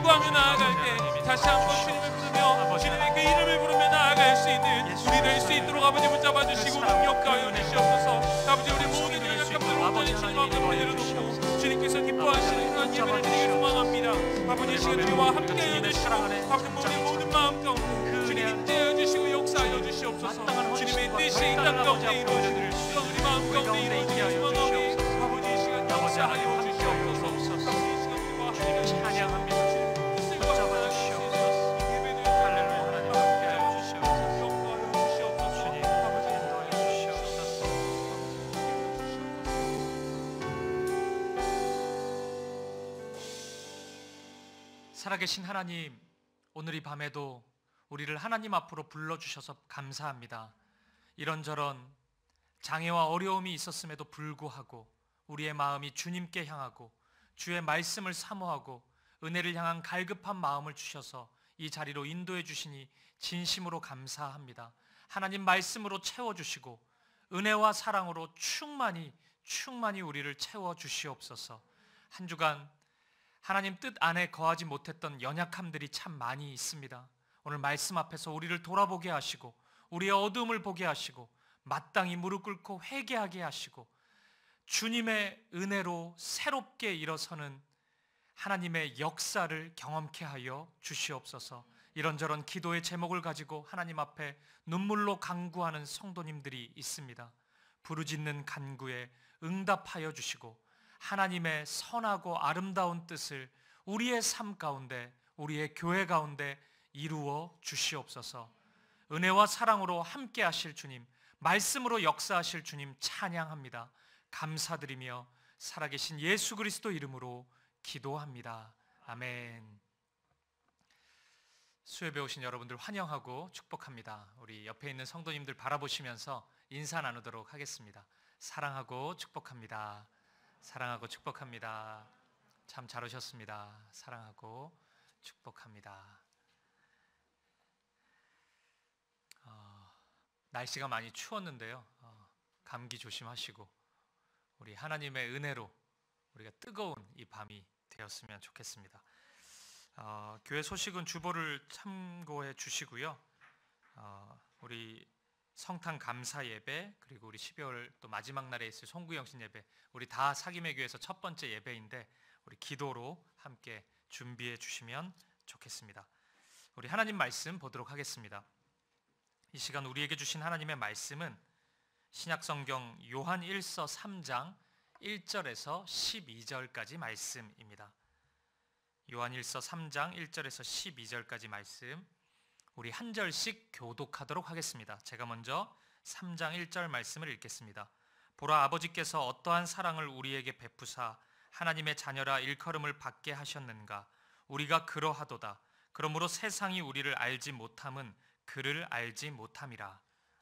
간구하며 나아갈 때 다시 한번 주님을 부르며 주님의 그 이름을 부르며 나아갈 수 있는 우리 될 수 있도록 아버지 붙잡아 주시고 능력하여 주시옵소서. 아버지 우리 모든 연약함들 온전히 주님 앞에 내려놓고 주님께서 기뻐하시는 그런 예배를 드리기 소망합니다. 아버지 시간 우리와 함께하여 주시고 아버지 우리 모든 마음 가운데 주님 임재하여 주시고 역사하여 주시옵소서. 주님의 뜻이 이 땅 가운데 이루어지는 우리 마음 가운데 이루어지기 소망하니 아버지 이 시간 역사하여 주시옵소서. 주님을 찬양합니다. 붙잡아 주시옵소서. 할렐루야. 하나님 함께하여 주시옵소서. 역사하여 주시옵소서. 주님 아버지 인도하여 주시옵소서. 살아계신 하나님, 오늘 이 밤에도 우리를 하나님 앞으로 불러주셔서 감사합니다. 이런저런 장애와 어려움이 있었음에도 불구하고 우리의 마음이 주님께 향하고 주의 말씀을 사모하고 은혜를 향한 갈급한 마음을 주셔서 이 자리로 인도해 주시니 진심으로 감사합니다. 하나님 말씀으로 채워주시고 은혜와 사랑으로 충만히 우리를 채워주시옵소서. 한 주간 하나님 뜻 안에 거하지 못했던 연약함들이 참 많이 있습니다. 오늘 말씀 앞에서 우리를 돌아보게 하시고 우리의 어두움을 보게 하시고 마땅히 무릎 꿇고 회개하게 하시고 주님의 은혜로 새롭게 일어서는 하나님의 역사를 경험케 하여 주시옵소서. 이런저런 기도의 제목을 가지고 하나님 앞에 눈물로 간구하는 성도님들이 있습니다. 부르짖는 간구에 응답하여 주시고 하나님의 선하고 아름다운 뜻을 우리의 삶 가운데 우리의 교회 가운데 이루어 주시옵소서. 은혜와 사랑으로 함께 하실 주님, 말씀으로 역사하실 주님 찬양합니다. 감사드리며 살아계신 예수 그리스도 이름으로 기도합니다. 아멘. 수요예배 오신 여러분들 환영하고 축복합니다. 우리 옆에 있는 성도님들 바라보시면서 인사 나누도록 하겠습니다. 사랑하고 축복합니다. 사랑하고 축복합니다. 참 잘 오셨습니다. 사랑하고 축복합니다. 날씨가 많이 추웠는데요. 감기 조심하시고 우리 하나님의 은혜로 우리가 뜨거운 이 밤이 되었으면 좋겠습니다. 교회 소식은 주보를 참고해 주시고요. 우리 성탄 감사 예배, 그리고 우리 12월 또 마지막 날에 있을 송구영신 예배, 우리 다 사김의 교회에서 첫 번째 예배인데 우리 기도로 함께 준비해 주시면 좋겠습니다. 우리 하나님 말씀 보도록 하겠습니다. 이 시간 우리에게 주신 하나님의 말씀은 신약성경 요한 1서 3장 1절에서 12절까지 말씀입니다. 요한 1서 3장 1절에서 12절까지 말씀, 우리 한 절씩 교독하도록 하겠습니다. 제가 먼저 3장 1절 말씀을 읽겠습니다. 보라, 아버지께서 어떠한 사랑을 우리에게 베푸사 하나님의 자녀라 일컬음을 받게 하셨는가. 우리가 그러하도다. 그러므로 세상이 우리를 알지 못함은 그를 알지 못함이라.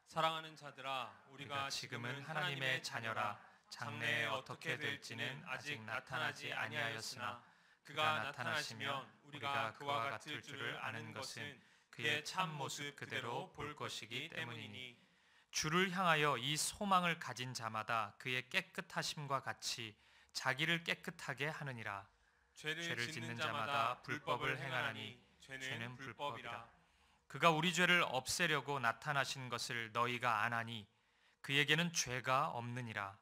사랑하는 자들아, 우리가 지금은 하나님의 자녀라. 장래에 어떻게 될지는 아직 나타나지 아니하였으나 그가 나타나시면 우리가 그와 같을 줄을 아는 것은 그의 참 모습 그대로 볼 것이기 때문이니. 주를 향하여 이 소망을 가진 자마다 그의 깨끗하심과 같이 자기를 깨끗하게 하느니라. 죄를 짓는 자마다 불법을 행하나니 죄는 불법이라. 그가 우리 죄를 없애려고 나타나신 것을 너희가 아나니 그에게는 죄가 없느니라.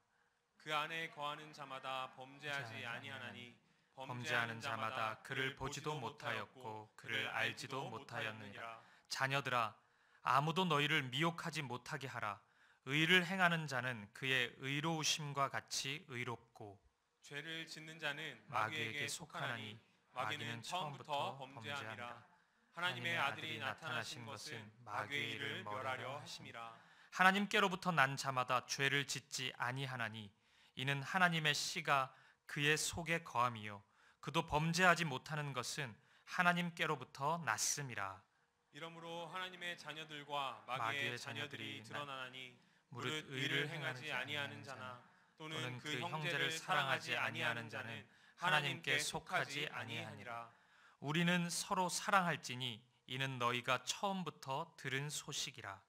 그 안에 거하는 자마다 범죄하지 아니하나니 범죄하는 자마다 그를 보지도 못하였고 그를 알지도 못하였느니라. 자녀들아, 아무도 너희를 미혹하지 못하게 하라. 의를 행하는 자는 그의 의로우심과 같이 의롭고 죄를 짓는 자는 마귀에게 속하나니 마귀는 처음부터 범죄함이라. 하나님의 아들이 나타나신 것은 마귀의 일을 멸하려 하심이라. 하나님께로부터 난 자마다 죄를 짓지 아니하나니 이는 하나님의 씨가 그의 속에 거함이요 그도 범죄하지 못하는 것은 하나님께로부터 났음이라. 이러므로 하나님의 자녀들과 마귀의 자녀들이 드러나나니 무릇 의를 행하지 아니하는 자나 또는 그 형제를 사랑하지 아니하는 자는 하나님께 속하지 아니하니라. 우리는 서로 사랑할지니 이는 너희가 처음부터 들은 소식이라.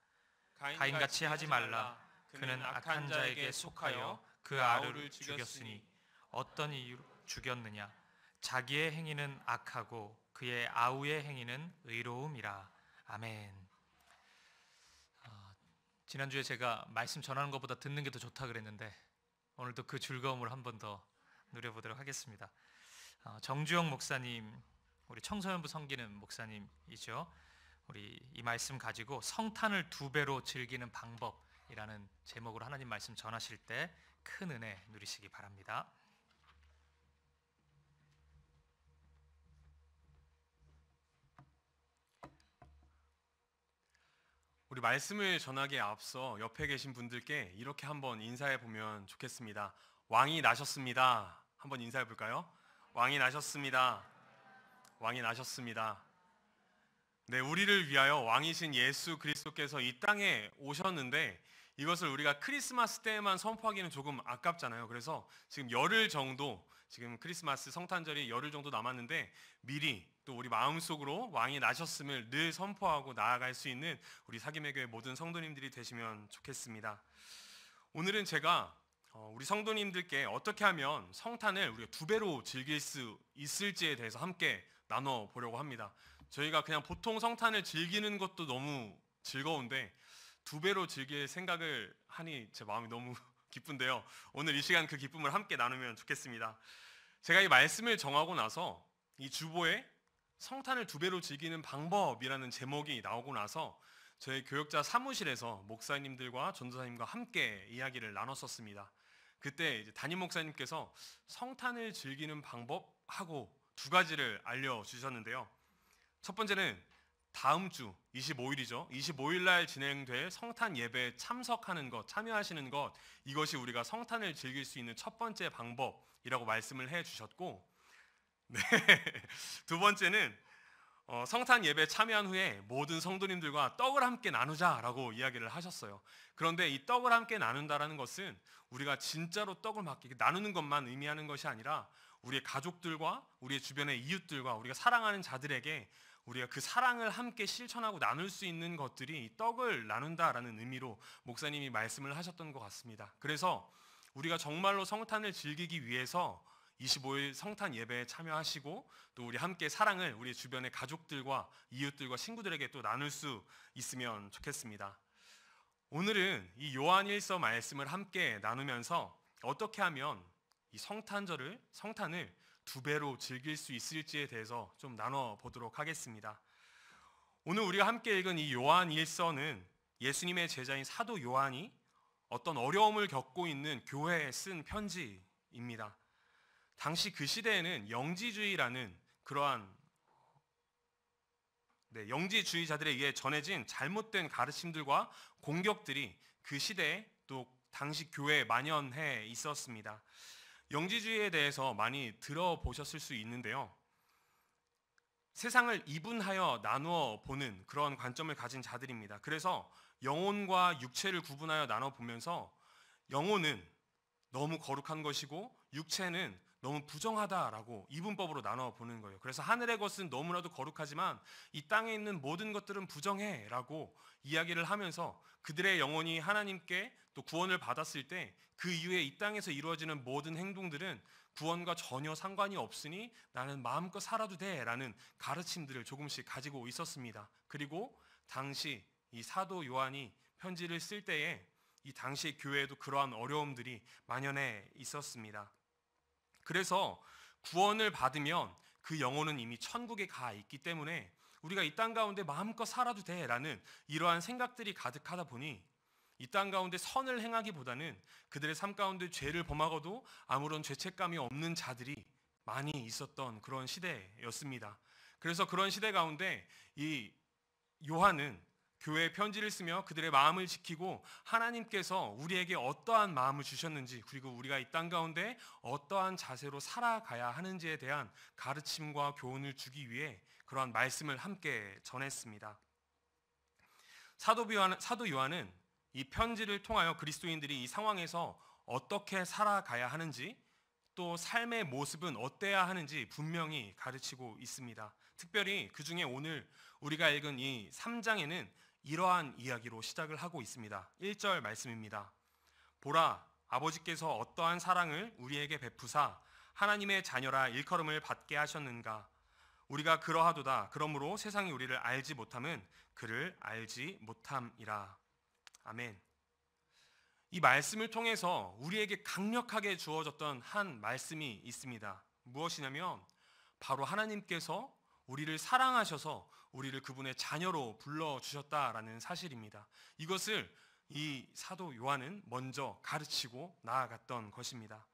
가인같이 하지 말라. 그는 악한 자에게 속하여 그 아우를 죽였으니 어떤 이유로 죽였느냐? 자기의 행위는 악하고 그의 아우의 행위는 의로움이라. 아멘. 지난주에 제가 말씀 전하는 것보다 듣는 게 더 좋다 그랬는데 오늘도 그 즐거움을 한 번 더 누려보도록 하겠습니다. 정주영 목사님, 우리 청소년부 섬기는 목사님이죠. 우리 이 말씀 가지고 성탄을 2배로 즐기는 방법이라는 제목으로 하나님 말씀 전하실 때 큰 은혜 누리시기 바랍니다. 우리 말씀을 전하기에 앞서 옆에 계신 분들께 이렇게 한번 인사해 보면 좋겠습니다. 왕이 나셨습니다. 한번 인사해 볼까요? 왕이 나셨습니다. 왕이 나셨습니다. 네, 우리를 위하여 왕이신 예수 그리스도께서 이 땅에 오셨는데 이것을 우리가 크리스마스 때에만 선포하기는 조금 아깝잖아요. 그래서 지금 열흘 정도, 지금 크리스마스 성탄절이 열흘 정도 남았는데 미리 또 우리 마음속으로 왕이 나셨음을 늘 선포하고 나아갈 수 있는 우리 사김의교회 모든 성도님들이 되시면 좋겠습니다. 오늘은 제가 우리 성도님들께 어떻게 하면 성탄을 우리가 2배로 즐길 수 있을지에 대해서 함께 나눠보려고 합니다. 저희가 그냥 보통 성탄을 즐기는 것도 너무 즐거운데 2배로 즐길 생각을 하니 제 마음이 너무 기쁜데요. 오늘 이 시간 그 기쁨을 함께 나누면 좋겠습니다. 제가 이 말씀을 정하고 나서 이 주보에 성탄을 2배로 즐기는 방법이라는 제목이 나오고 나서 저희 교역자 사무실에서 목사님들과 전도사님과 함께 이야기를 나눴었습니다. 그때 이제 담임 목사님께서 성탄을 즐기는 방법하고 2가지를 알려주셨는데요. 첫 번째는 다음 주 25일이죠. 25일 날 진행될 성탄 예배에 참석하는 것, 참여하시는 것, 이것이 우리가 성탄을 즐길 수 있는 첫 번째 방법이라고 말씀을 해주셨고, 네. 2번째는 성탄 예배에 참여한 후에 모든 성도님들과 떡을 함께 나누자라고 이야기를 하셨어요. 그런데 이 떡을 함께 나눈다라는 것은 우리가 진짜로 떡을 막 나누는 것만 의미하는 것이 아니라 우리의 가족들과 우리의 주변의 이웃들과 우리가 사랑하는 자들에게 우리가 그 사랑을 함께 실천하고 나눌 수 있는 것들이 떡을 나눈다라는 의미로 목사님이 말씀을 하셨던 것 같습니다. 그래서 우리가 정말로 성탄을 즐기기 위해서 25일 성탄 예배에 참여하시고 또 우리 함께 사랑을 우리 주변의 가족들과 이웃들과 친구들에게 또 나눌 수 있으면 좋겠습니다. 오늘은 이 요한일서 말씀을 함께 나누면서 어떻게 하면 이 성탄을 2배로 즐길 수 있을지에 대해서 좀 나눠보도록 하겠습니다. 오늘 우리가 함께 읽은 이 요한일서는 예수님의 제자인 사도 요한이 어떤 어려움을 겪고 있는 교회에 쓴 편지입니다. 당시 그 시대에는 영지주의라는 그러한 영지주의자들에 의해 전해진 잘못된 가르침들과 공격들이 그 시대에 또 당시 교회에 만연해 있었습니다. 영지주의에 대해서 많이 들어보셨을 수 있는데요. 세상을 이분하여 나누어 보는 그런 관점을 가진 자들입니다. 그래서 영혼과 육체를 구분하여 나눠보면서 영혼은 너무 거룩한 것이고 육체는 너무 부정하다라고 이분법으로 나눠보는 거예요. 그래서 하늘의 것은 너무나도 거룩하지만 이 땅에 있는 모든 것들은 부정해라고 이야기를 하면서 그들의 영혼이 하나님께 또 구원을 받았을 때 그 이후에 이 땅에서 이루어지는 모든 행동들은 구원과 전혀 상관이 없으니 나는 마음껏 살아도 돼라는 가르침들을 조금씩 가지고 있었습니다. 그리고 당시 이 사도 요한이 편지를 쓸 때에 이 당시 교회에도 그러한 어려움들이 만연해 있었습니다. 그래서 구원을 받으면 그 영혼은 이미 천국에 가 있기 때문에 우리가 이 땅 가운데 마음껏 살아도 돼라는 이러한 생각들이 가득하다 보니 이 땅 가운데 선을 행하기보다는 그들의 삶 가운데 죄를 범하고도 아무런 죄책감이 없는 자들이 많이 있었던 그런 시대였습니다. 그래서 그런 시대 가운데 이 요한은 교회에 편지를 쓰며 그들의 마음을 지키고 하나님께서 우리에게 어떠한 마음을 주셨는지 그리고 우리가 이 땅 가운데 어떠한 자세로 살아가야 하는지에 대한 가르침과 교훈을 주기 위해 그러한 말씀을 함께 전했습니다. 사도 요한은 이 편지를 통하여 그리스도인들이 이 상황에서 어떻게 살아가야 하는지 또 삶의 모습은 어때야 하는지 분명히 가르치고 있습니다. 특별히 그 중에 오늘 우리가 읽은 이 3장에는 이러한 이야기로 시작을 하고 있습니다. 1절 말씀입니다. 보라, 아버지께서 어떠한 사랑을 우리에게 베푸사 하나님의 자녀라 일컬음을 받게 하셨는가? 우리가 그러하도다. 그러므로 세상이 우리를 알지 못함은 그를 알지 못함이라. 아멘. 이 말씀을 통해서 우리에게 강력하게 주어졌던 한 말씀이 있습니다. 무엇이냐면 바로 하나님께서 우리를 사랑하셔서 우리를 그분의 자녀로 불러주셨다라는 사실입니다. 이것을 이 사도 요한은 먼저 가르치고 나아갔던 것입니다.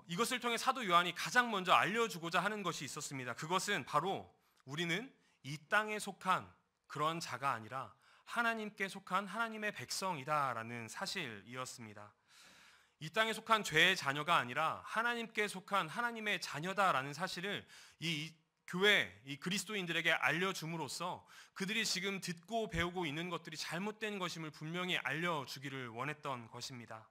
이것을 통해 사도 요한이 가장 먼저 알려주고자 하는 것이 있었습니다. 그것은 바로 우리는 이 땅에 속한 그런 자가 아니라 하나님께 속한 하나님의 백성이다라는 사실이었습니다. 이 땅에 속한 죄의 자녀가 아니라 하나님께 속한 하나님의 자녀다라는 사실을 이 교회, 이 그리스도인들에게 알려줌으로써 그들이 지금 듣고 배우고 있는 것들이 잘못된 것임을 분명히 알려주기를 원했던 것입니다.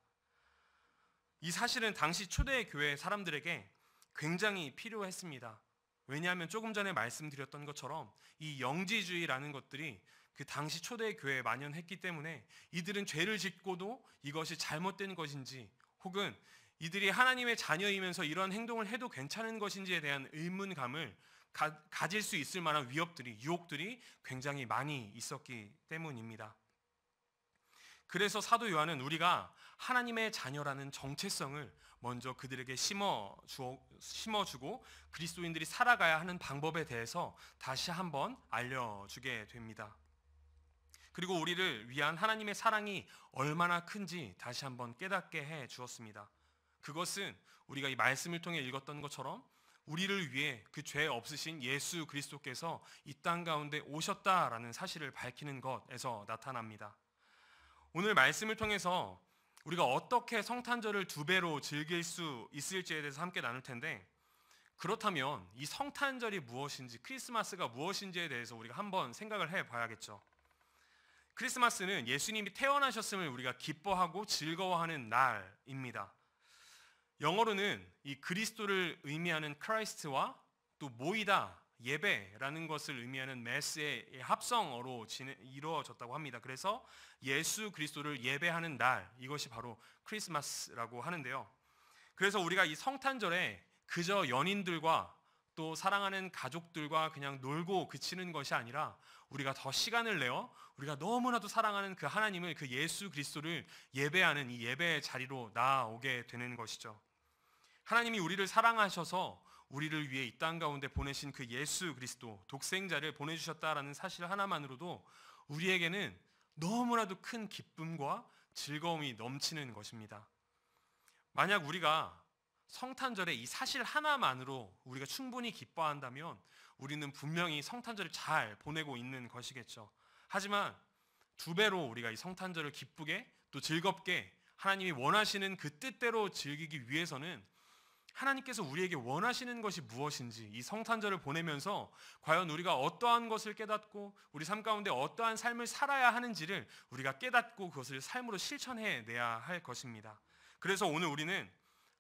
이 사실은 당시 초대 교회 사람들에게 굉장히 필요했습니다. 왜냐하면 조금 전에 말씀드렸던 것처럼 이 영지주의라는 것들이 그 당시 초대 교회에 만연했기 때문에 이들은 죄를 짓고도 이것이 잘못된 것인지 혹은 이들이 하나님의 자녀이면서 이런 행동을 해도 괜찮은 것인지에 대한 의문감을 가질 수 있을 만한 유혹들이 굉장히 많이 있었기 때문입니다. 그래서 사도 요한은 우리가 하나님의 자녀라는 정체성을 먼저 그들에게 심어주고 그리스도인들이 살아가야 하는 방법에 대해서 다시 한번 알려주게 됩니다. 그리고 우리를 위한 하나님의 사랑이 얼마나 큰지 다시 한번 깨닫게 해 주었습니다. 그것은 우리가 이 말씀을 통해 읽었던 것처럼 우리를 위해 그 죄 없으신 예수 그리스도께서 이 땅 가운데 오셨다라는 사실을 밝히는 것에서 나타납니다. 오늘 말씀을 통해서 우리가 어떻게 성탄절을 2배로 즐길 수 있을지에 대해서 함께 나눌 텐데, 그렇다면 이 성탄절이 무엇인지, 크리스마스가 무엇인지에 대해서 우리가 한번 생각을 해봐야겠죠. 크리스마스는 예수님이 태어나셨음을 우리가 기뻐하고 즐거워하는 날입니다. 영어로는 이 그리스도를 의미하는 크라이스트와 또 모이다, 예배라는 것을 의미하는 메스의 합성어로 이루어졌다고 합니다. 그래서 예수 그리스도를 예배하는 날, 이것이 바로 크리스마스라고 하는데요. 그래서 우리가 이 성탄절에 그저 연인들과 또 사랑하는 가족들과 그냥 놀고 그치는 것이 아니라 우리가 더 시간을 내어 우리가 너무나도 사랑하는 그 하나님을, 그 예수 그리스도를 예배하는 이 예배의 자리로 나아오게 되는 것이죠. 하나님이 우리를 사랑하셔서 우리를 위해 이 땅 가운데 보내신 그 예수 그리스도, 독생자를 보내주셨다라는 사실 하나만으로도 우리에게는 너무나도 큰 기쁨과 즐거움이 넘치는 것입니다. 만약 우리가 성탄절에 이 사실 하나만으로 우리가 충분히 기뻐한다면 우리는 분명히 성탄절을 잘 보내고 있는 것이겠죠. 하지만 2배로 우리가 이 성탄절을 기쁘게 또 즐겁게 하나님이 원하시는 그 뜻대로 즐기기 위해서는 하나님께서 우리에게 원하시는 것이 무엇인지, 이 성탄절을 보내면서 과연 우리가 어떠한 것을 깨닫고 우리 삶 가운데 어떠한 삶을 살아야 하는지를 우리가 깨닫고 그것을 삶으로 실천해내야 할 것입니다. 그래서 오늘 우리는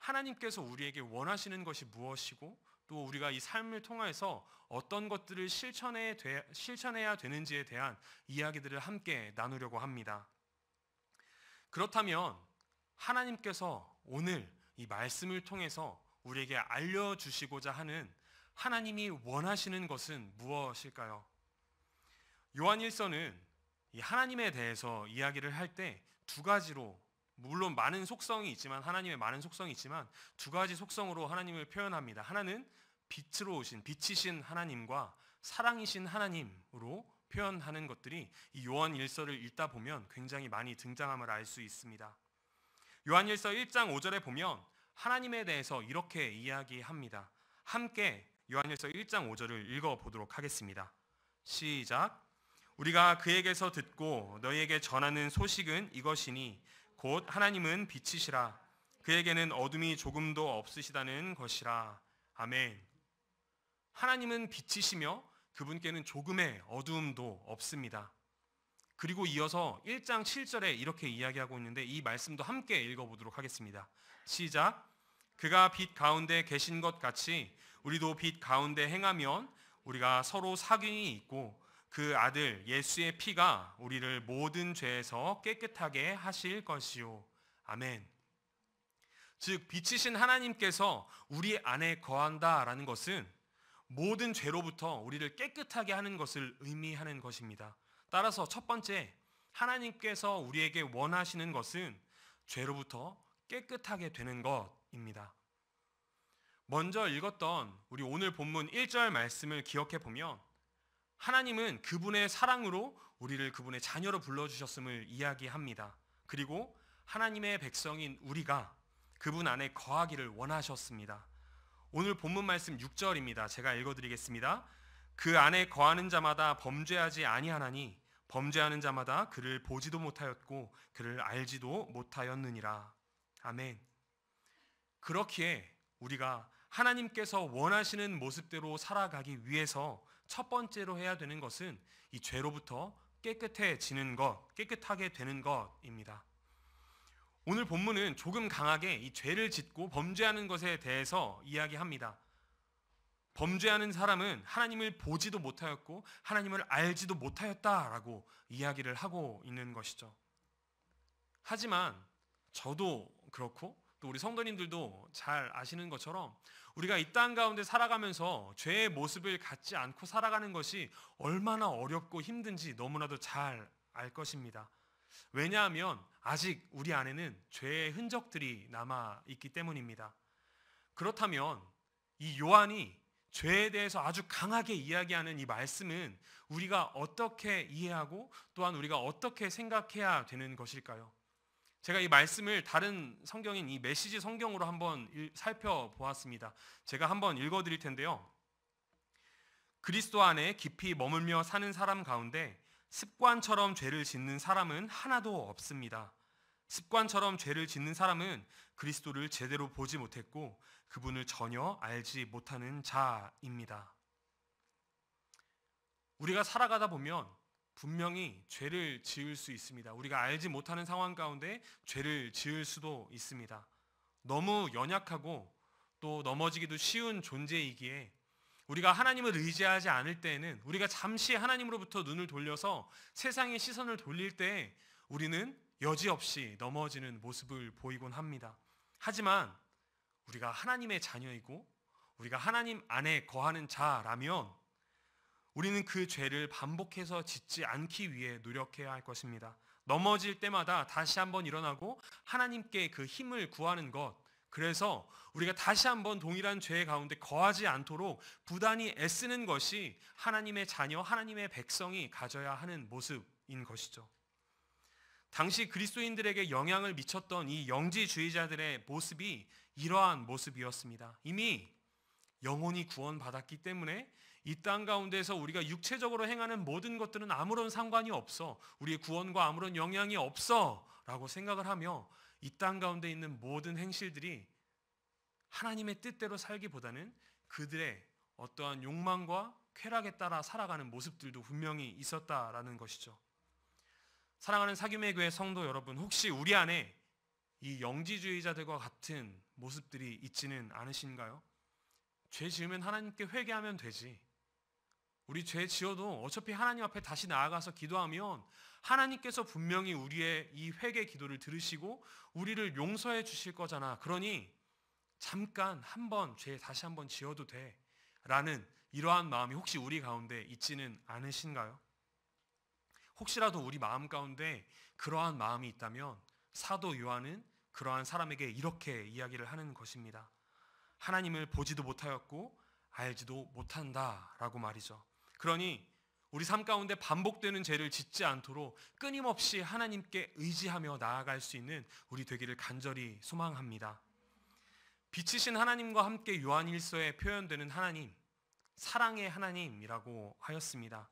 하나님께서 우리에게 원하시는 것이 무엇이고 또 우리가 이 삶을 통해서 어떤 것들을 실천해야 되는지에 대한 이야기들을 함께 나누려고 합니다. 그렇다면 하나님께서 오늘 이 말씀을 통해서 우리에게 알려주시고자 하는 하나님이 원하시는 것은 무엇일까요? 요한일서는 이 하나님에 대해서 이야기를 할 때 2가지로, 물론 많은 속성이 있지만, 하나님의 많은 속성이 있지만 2가지 속성으로 하나님을 표현합니다. 하나는 빛으로 오신, 빛이신 하나님과 사랑이신 하나님으로 표현하는 것들이 이 요한일서를 읽다 보면 굉장히 많이 등장함을 알 수 있습니다. 요한일서 1장 5절에 보면 하나님에 대해서 이렇게 이야기합니다. 함께 요한일서 1장 5절을 읽어보도록 하겠습니다. 시작. 우리가 그에게서 듣고 너희에게 전하는 소식은 이것이니 곧 하나님은 빛이시라. 그에게는 어둠이 조금도 없으시다는 것이라. 아멘. 하나님은 빛이시며 그분께는 조금의 어두움도 없습니다. 그리고 이어서 1장 7절에 이렇게 이야기하고 있는데 이 말씀도 함께 읽어보도록 하겠습니다. 시작. 그가 빛 가운데 계신 것 같이 우리도 빛 가운데 행하면 우리가 서로 사귐이 있고 그 아들 예수의 피가 우리를 모든 죄에서 깨끗하게 하실 것이요. 아멘. 즉 빛이신 하나님께서 우리 안에 거한다라는 것은 모든 죄로부터 우리를 깨끗하게 하는 것을 의미하는 것입니다. 따라서 첫 번째, 하나님께서 우리에게 원하시는 것은 죄로부터 깨끗하게 되는 것입니다. 먼저 읽었던 우리 오늘 본문 1절 말씀을 기억해 보면 하나님은 그분의 사랑으로 우리를 그분의 자녀로 불러주셨음을 이야기합니다. 그리고 하나님의 백성인 우리가 그분 안에 거하기를 원하셨습니다. 오늘 본문 말씀 6절입니다. 제가 읽어드리겠습니다. 그 안에 거하는 자마다 범죄하지 아니하나니 범죄하는 자마다 그를 보지도 못하였고 그를 알지도 못하였느니라. 아멘. 그렇기에 우리가 하나님께서 원하시는 모습대로 살아가기 위해서 첫 번째로 해야 되는 것은 이 죄로부터 깨끗해지는 것, 깨끗하게 되는 것입니다. 오늘 본문은 조금 강하게 이 죄를 짓고 범죄하는 것에 대해서 이야기합니다. 범죄하는 사람은 하나님을 보지도 못하였고 하나님을 알지도 못하였다라고 이야기를 하고 있는 것이죠. 하지만 저도 그렇고 또 우리 성도님들도 잘 아시는 것처럼 우리가 이 땅 가운데 살아가면서 죄의 모습을 갖지 않고 살아가는 것이 얼마나 어렵고 힘든지 너무나도 잘 알 것입니다. 왜냐하면 아직 우리 안에는 죄의 흔적들이 남아있기 때문입니다. 그렇다면 이 요한이 죄에 대해서 아주 강하게 이야기하는 이 말씀은 우리가 어떻게 이해하고 또한 우리가 어떻게 생각해야 되는 것일까요? 제가 이 말씀을 다른 성경인 이 메시지 성경으로 한번 살펴보았습니다. 제가 한번 읽어드릴 텐데요. 그리스도 안에 깊이 머물며 사는 사람 가운데 습관처럼 죄를 짓는 사람은 하나도 없습니다. 습관처럼 죄를 짓는 사람은 그리스도를 제대로 보지 못했고 그분을 전혀 알지 못하는 자입니다. 우리가 살아가다 보면 분명히 죄를 지을 수 있습니다. 우리가 알지 못하는 상황 가운데 죄를 지을 수도 있습니다. 너무 연약하고 또 넘어지기도 쉬운 존재이기에 우리가 하나님을 의지하지 않을 때에는 우리가 잠시 하나님으로부터 눈을 돌려서 세상의 시선을 돌릴 때 우리는 여지없이 넘어지는 모습을 보이곤 합니다. 하지만 우리가 하나님의 자녀이고 우리가 하나님 안에 거하는 자라면 우리는 그 죄를 반복해서 짓지 않기 위해 노력해야 할 것입니다. 넘어질 때마다 다시 한번 일어나고 하나님께 그 힘을 구하는 것, 그래서 우리가 다시 한번 동일한 죄 가운데 거하지 않도록 부단히 애쓰는 것이 하나님의 자녀, 하나님의 백성이 가져야 하는 모습인 것이죠. 당시 그리스도인들에게 영향을 미쳤던 이 영지주의자들의 모습이 이러한 모습이었습니다. 이미 영혼이 구원받았기 때문에 이 땅 가운데서 우리가 육체적으로 행하는 모든 것들은 아무런 상관이 없어, 우리의 구원과 아무런 영향이 없어 라고 생각을 하며 이 땅 가운데 있는 모든 행실들이 하나님의 뜻대로 살기보다는 그들의 어떠한 욕망과 쾌락에 따라 살아가는 모습들도 분명히 있었다라는 것이죠. 사랑하는 사귐의 교회 성도 여러분, 혹시 우리 안에 이 영지주의자들과 같은 모습들이 있지는 않으신가요? 죄 지으면 하나님께 회개하면 되지. 우리 죄 지어도 어차피 하나님 앞에 다시 나아가서 기도하면 하나님께서 분명히 우리의 이 회개 기도를 들으시고 우리를 용서해 주실 거잖아. 그러니 잠깐 한번 죄 다시 한번 지어도 돼 라는 이러한 마음이 혹시 우리 가운데 있지는 않으신가요? 혹시라도 우리 마음 가운데 그러한 마음이 있다면 사도 요한은 그러한 사람에게 이렇게 이야기를 하는 것입니다. 하나님을 보지도 못하였고 알지도 못한다라고 말이죠. 그러니 우리 삶 가운데 반복되는 죄를 짓지 않도록 끊임없이 하나님께 의지하며 나아갈 수 있는 우리 되기를 간절히 소망합니다. 빛이신 하나님과 함께 요한일서에 표현되는 하나님, 사랑의 하나님이라고 하였습니다.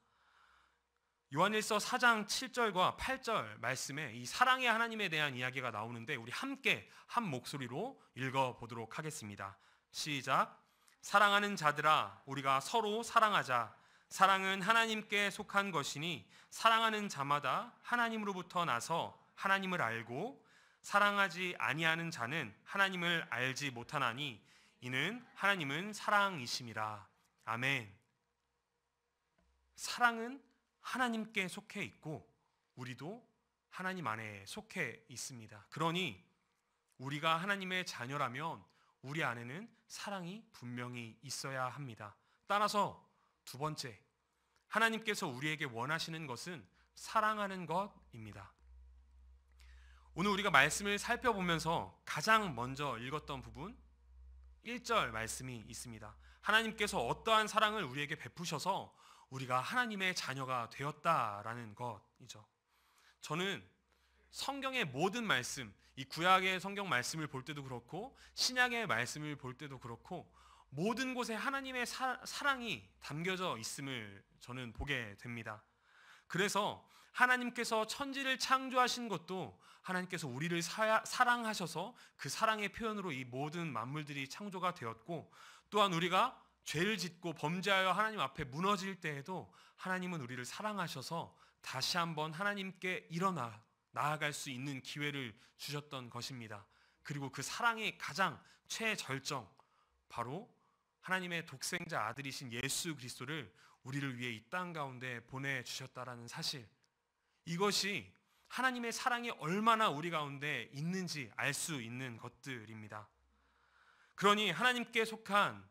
요한일서 4장 7절과 8절 말씀에 이 사랑의 하나님에 대한 이야기가 나오는데 우리 함께 한 목소리로 읽어보도록 하겠습니다. 시작. 사랑하는 자들아, 우리가 서로 사랑하자. 사랑은 하나님께 속한 것이니 사랑하는 자마다 하나님으로부터 나서 하나님을 알고 사랑하지 아니하는 자는 하나님을 알지 못하나니 이는 하나님은 사랑이심이라. 아멘. 사랑은 하나님께 속해 있고 우리도 하나님 안에 속해 있습니다. 그러니 우리가 하나님의 자녀라면 우리 안에는 사랑이 분명히 있어야 합니다. 따라서 두 번째, 하나님께서 우리에게 원하시는 것은 사랑하는 것입니다. 오늘 우리가 말씀을 살펴보면서 가장 먼저 읽었던 부분 1절 말씀이 있습니다. 하나님께서 어떠한 사랑을 우리에게 베푸셔서 우리가 하나님의 자녀가 되었다라는 것이죠. 저는 성경의 모든 말씀, 이 구약의 성경 말씀을 볼 때도 그렇고 신약의 말씀을 볼 때도 그렇고 모든 곳에 하나님의 사랑이 담겨져 있음을 저는 보게 됩니다. 그래서 하나님께서 천지를 창조하신 것도 하나님께서 우리를 사랑하셔서 그 사랑의 표현으로 이 모든 만물들이 창조가 되었고, 또한 우리가 죄를 짓고 범죄하여 하나님 앞에 무너질 때에도 하나님은 우리를 사랑하셔서 다시 한번 하나님께 일어나 나아갈 수 있는 기회를 주셨던 것입니다. 그리고 그 사랑의 가장 최절정, 바로 하나님의 독생자 아들이신 예수 그리스도를 우리를 위해 이 땅 가운데 보내주셨다라는 사실, 이것이 하나님의 사랑이 얼마나 우리 가운데 있는지 알 수 있는 것들입니다. 그러니 하나님께 속한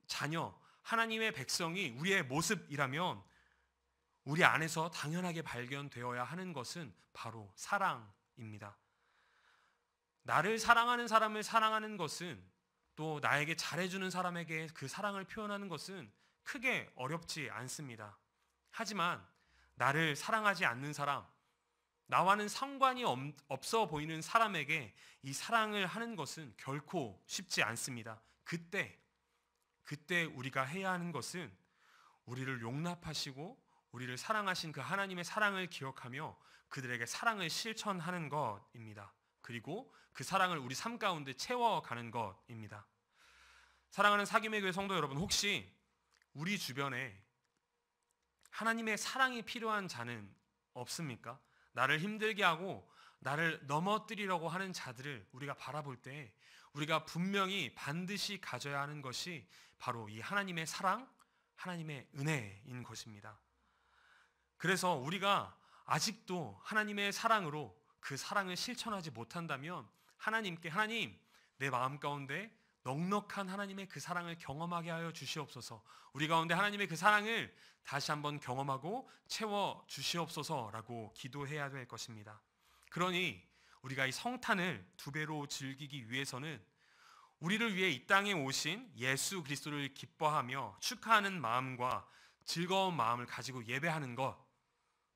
자녀, 하나님의 백성이 우리의 모습이라면 우리 안에서 당연하게 발견되어야 하는 것은 바로 사랑입니다. 나를 사랑하는 사람을 사랑하는 것은, 또 나에게 잘해주는 사람에게 그 사랑을 표현하는 것은 크게 어렵지 않습니다. 하지만 나를 사랑하지 않는 사람, 나와는 상관이 없어 보이는 사람에게 이 사랑을 하는 것은 결코 쉽지 않습니다. 그때 우리가 해야 하는 것은 우리를 용납하시고 우리를 사랑하신 그 하나님의 사랑을 기억하며 그들에게 사랑을 실천하는 것입니다. 그리고 그 사랑을 우리 삶 가운데 채워가는 것입니다. 사랑하는 사김의 교회 성도 여러분, 혹시 우리 주변에 하나님의 사랑이 필요한 자는 없습니까? 나를 힘들게 하고 나를 넘어뜨리려고 하는 자들을 우리가 바라볼 때 우리가 분명히 반드시 가져야 하는 것이 바로 이 하나님의 사랑, 하나님의 은혜인 것입니다. 그래서 우리가 아직도 하나님의 사랑으로 그 사랑을 실천하지 못한다면 하나님께, 하나님, 내 마음 가운데 넉넉한 하나님의 그 사랑을 경험하게 하여 주시옵소서, 우리 가운데 하나님의 그 사랑을 다시 한번 경험하고 채워 주시옵소서라고 기도해야 될 것입니다. 그러니 우리가 이 성탄을 두 배로 즐기기 위해서는 우리를 위해 이 땅에 오신 예수 그리스도를 기뻐하며 축하하는 마음과 즐거운 마음을 가지고 예배하는 것,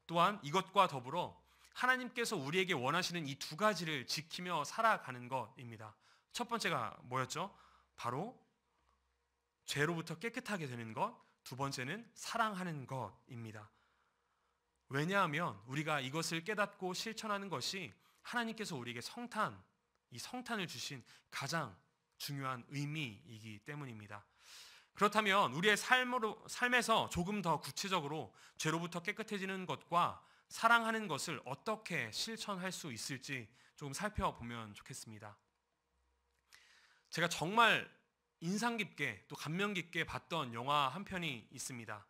또한 이것과 더불어 하나님께서 우리에게 원하시는 이 두 가지를 지키며 살아가는 것입니다. 첫 번째가 뭐였죠? 바로 죄로부터 깨끗하게 되는 것, 두 번째는 사랑하는 것입니다. 왜냐하면 우리가 이것을 깨닫고 실천하는 것이 하나님께서 우리에게 이 성탄을 주신 가장 중요한 의미이기 때문입니다. 그렇다면 우리의 삶에서 조금 더 구체적으로 죄로부터 깨끗해지는 것과 사랑하는 것을 어떻게 실천할 수 있을지 조금 살펴보면 좋겠습니다. 제가 정말 인상 깊게 또 감명 깊게 봤던 영화 한 편이 있습니다.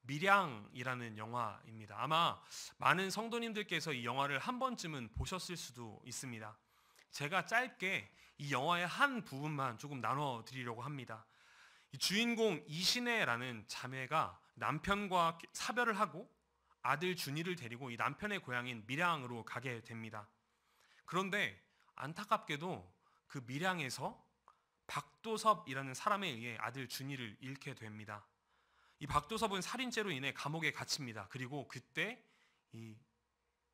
밀양이라는 영화입니다. 아마 많은 성도님들께서 이 영화를 한 번쯤은 보셨을 수도 있습니다. 제가 짧게 이 영화의 한 부분만 조금 나눠드리려고 합니다. 이 주인공 이신혜라는 자매가 남편과 사별을 하고 아들 준이를 데리고 이 남편의 고향인 밀양으로 가게 됩니다. 그런데 안타깝게도 그 밀양에서 박도섭이라는 사람에 의해 아들 준이를 잃게 됩니다. 이 박도섭은 살인죄로 인해 감옥에 갇힙니다. 그리고 그때 이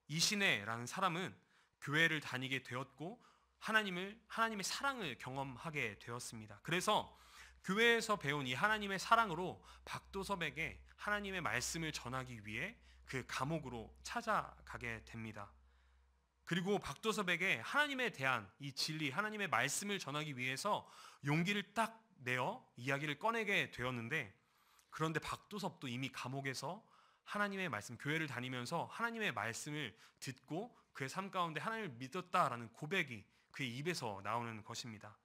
이신혜라는 사람은 교회를 다니게 되었고 하나님의 사랑을 경험하게 되었습니다. 그래서 교회에서 배운 이 하나님의 사랑으로 박도섭에게 하나님의 말씀을 전하기 위해 그 감옥으로 찾아가게 됩니다. 그리고 박도섭에게 하나님에 대한 이 진리, 하나님의 말씀을 전하기 위해서 용기를 딱 내어 이야기를 꺼내게 되었는데, 그런데 박도섭도 이미 감옥에서 하나님의 말씀, 교회를 다니면서 하나님의 말씀을 듣고 그의 삶 가운데 하나님을 믿었다라는 고백이 그의 입에서 나오는 것입니다.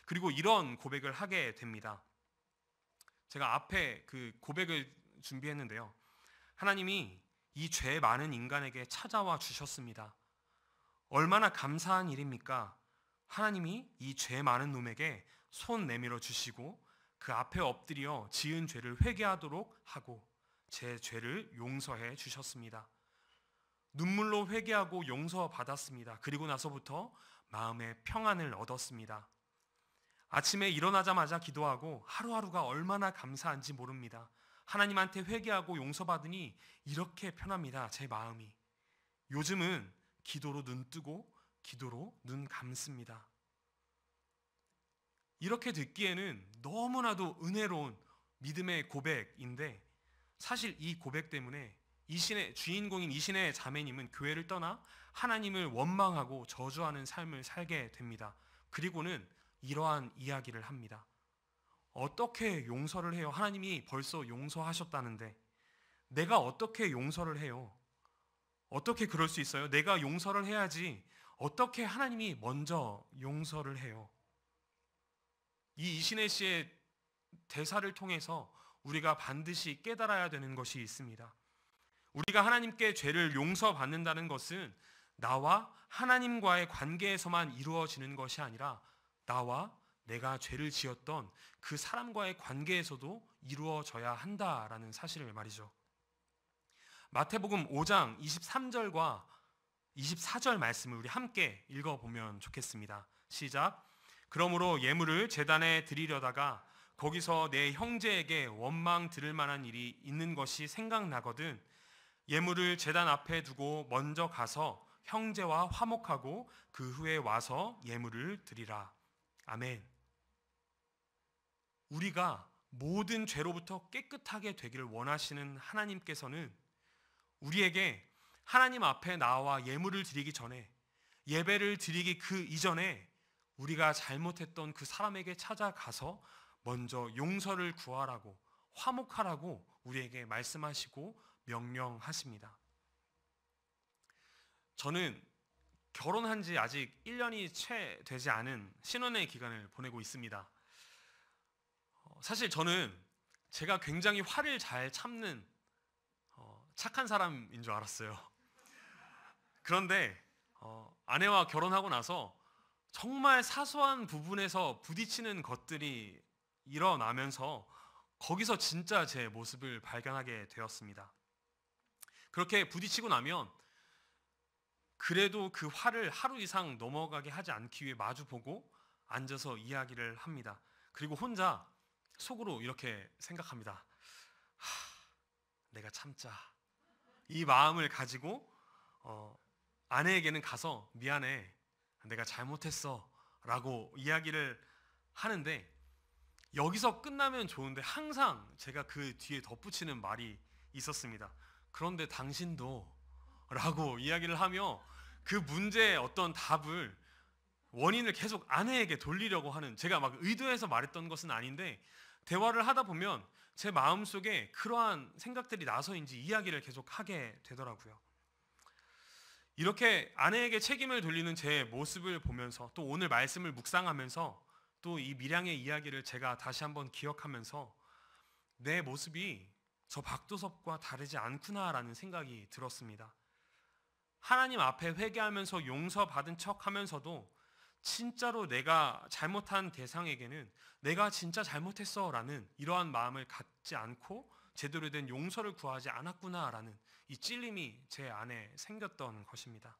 그리고 이런 고백을 하게 됩니다. 제가 앞에 그 고백을 준비했는데요. 하나님이 이 죄 많은 인간에게 찾아와 주셨습니다. 얼마나 감사한 일입니까? 하나님이 이 죄 많은 놈에게 손 내밀어 주시고 그 앞에 엎드려 지은 죄를 회개하도록 하고 제 죄를 용서해 주셨습니다. 눈물로 회개하고 용서받았습니다. 그리고 나서부터 마음의 평안을 얻었습니다. 아침에 일어나자마자 기도하고 하루하루가 얼마나 감사한지 모릅니다. 하나님한테 회개하고 용서받으니 이렇게 편합니다. 제 마음이. 요즘은 기도로 눈 뜨고 기도로 눈 감습니다. 이렇게 듣기에는 너무나도 은혜로운 믿음의 고백인데 사실 이 고백 때문에 주인공인 이 신의 자매님은 교회를 떠나 하나님을 원망하고 저주하는 삶을 살게 됩니다. 그리고는 이러한 이야기를 합니다. 어떻게 용서를 해요? 하나님이 벌써 용서하셨다는데 내가 어떻게 용서를 해요? 어떻게 그럴 수 있어요? 내가 용서를 해야지 어떻게 하나님이 먼저 용서를 해요? 이 이신혜 씨의 대사를 통해서 우리가 반드시 깨달아야 되는 것이 있습니다. 우리가 하나님께 죄를 용서받는다는 것은 나와 하나님과의 관계에서만 이루어지는 것이 아니라 나와 내가 죄를 지었던 그 사람과의 관계에서도 이루어져야 한다라는 사실을 말이죠. 마태복음 5장 23절과 24절 말씀을 우리 함께 읽어보면 좋겠습니다. 시작. 그러므로 예물을 제단에 드리려다가 거기서 내 형제에게 원망 들을 만한 일이 있는 것이 생각나거든 예물을 제단 앞에 두고 먼저 가서 형제와 화목하고 그 후에 와서 예물을 드리라. 아멘. 우리가 모든 죄로부터 깨끗하게 되기를 원하시는 하나님께서는 우리에게 하나님 앞에 나와 예물을 드리기 전에 예배를 드리기 그 이전에 우리가 잘못했던 그 사람에게 찾아가서 먼저 용서를 구하라고 화목하라고 우리에게 말씀하시고 명령하십니다. 저는 결혼한 지 아직 1년이 채 되지 않은 신혼의 기간을 보내고 있습니다. 사실 저는 제가 굉장히 화를 잘 참는 착한 사람인 줄 알았어요. 그런데 아내와 결혼하고 나서 정말 사소한 부분에서 부딪히는 것들이 일어나면서 거기서 진짜 제 모습을 발견하게 되었습니다. 그렇게 부딪히고 나면 그래도 그 화를 하루 이상 넘어가게 하지 않기 위해 마주보고 앉아서 이야기를 합니다. 그리고 혼자 속으로 이렇게 생각합니다. 내가 참자. 이 마음을 가지고 아내에게는 가서 미안해. 내가 잘못했어. 라고 이야기를 하는데 여기서 끝나면 좋은데 항상 제가 그 뒤에 덧붙이는 말이 있었습니다. 그런데 당신도 라고 이야기를 하며 그 문제의 어떤 답을 원인을 계속 아내에게 돌리려고 하는 제가 막 의도해서 말했던 것은 아닌데 대화를 하다 보면 제 마음속에 그러한 생각들이 나서인지 이야기를 계속 하게 되더라고요. 이렇게 아내에게 책임을 돌리는 제 모습을 보면서 또 오늘 말씀을 묵상하면서 또 이 밀양의 이야기를 제가 다시 한번 기억하면서 내 모습이 저 박도섭과 다르지 않구나라는 생각이 들었습니다. 하나님 앞에 회개하면서 용서받은 척하면서도 진짜로 내가 잘못한 대상에게는 내가 진짜 잘못했어 라는 이러한 마음을 갖지 않고 제대로 된 용서를 구하지 않았구나라는 이 찔림이 제 안에 생겼던 것입니다.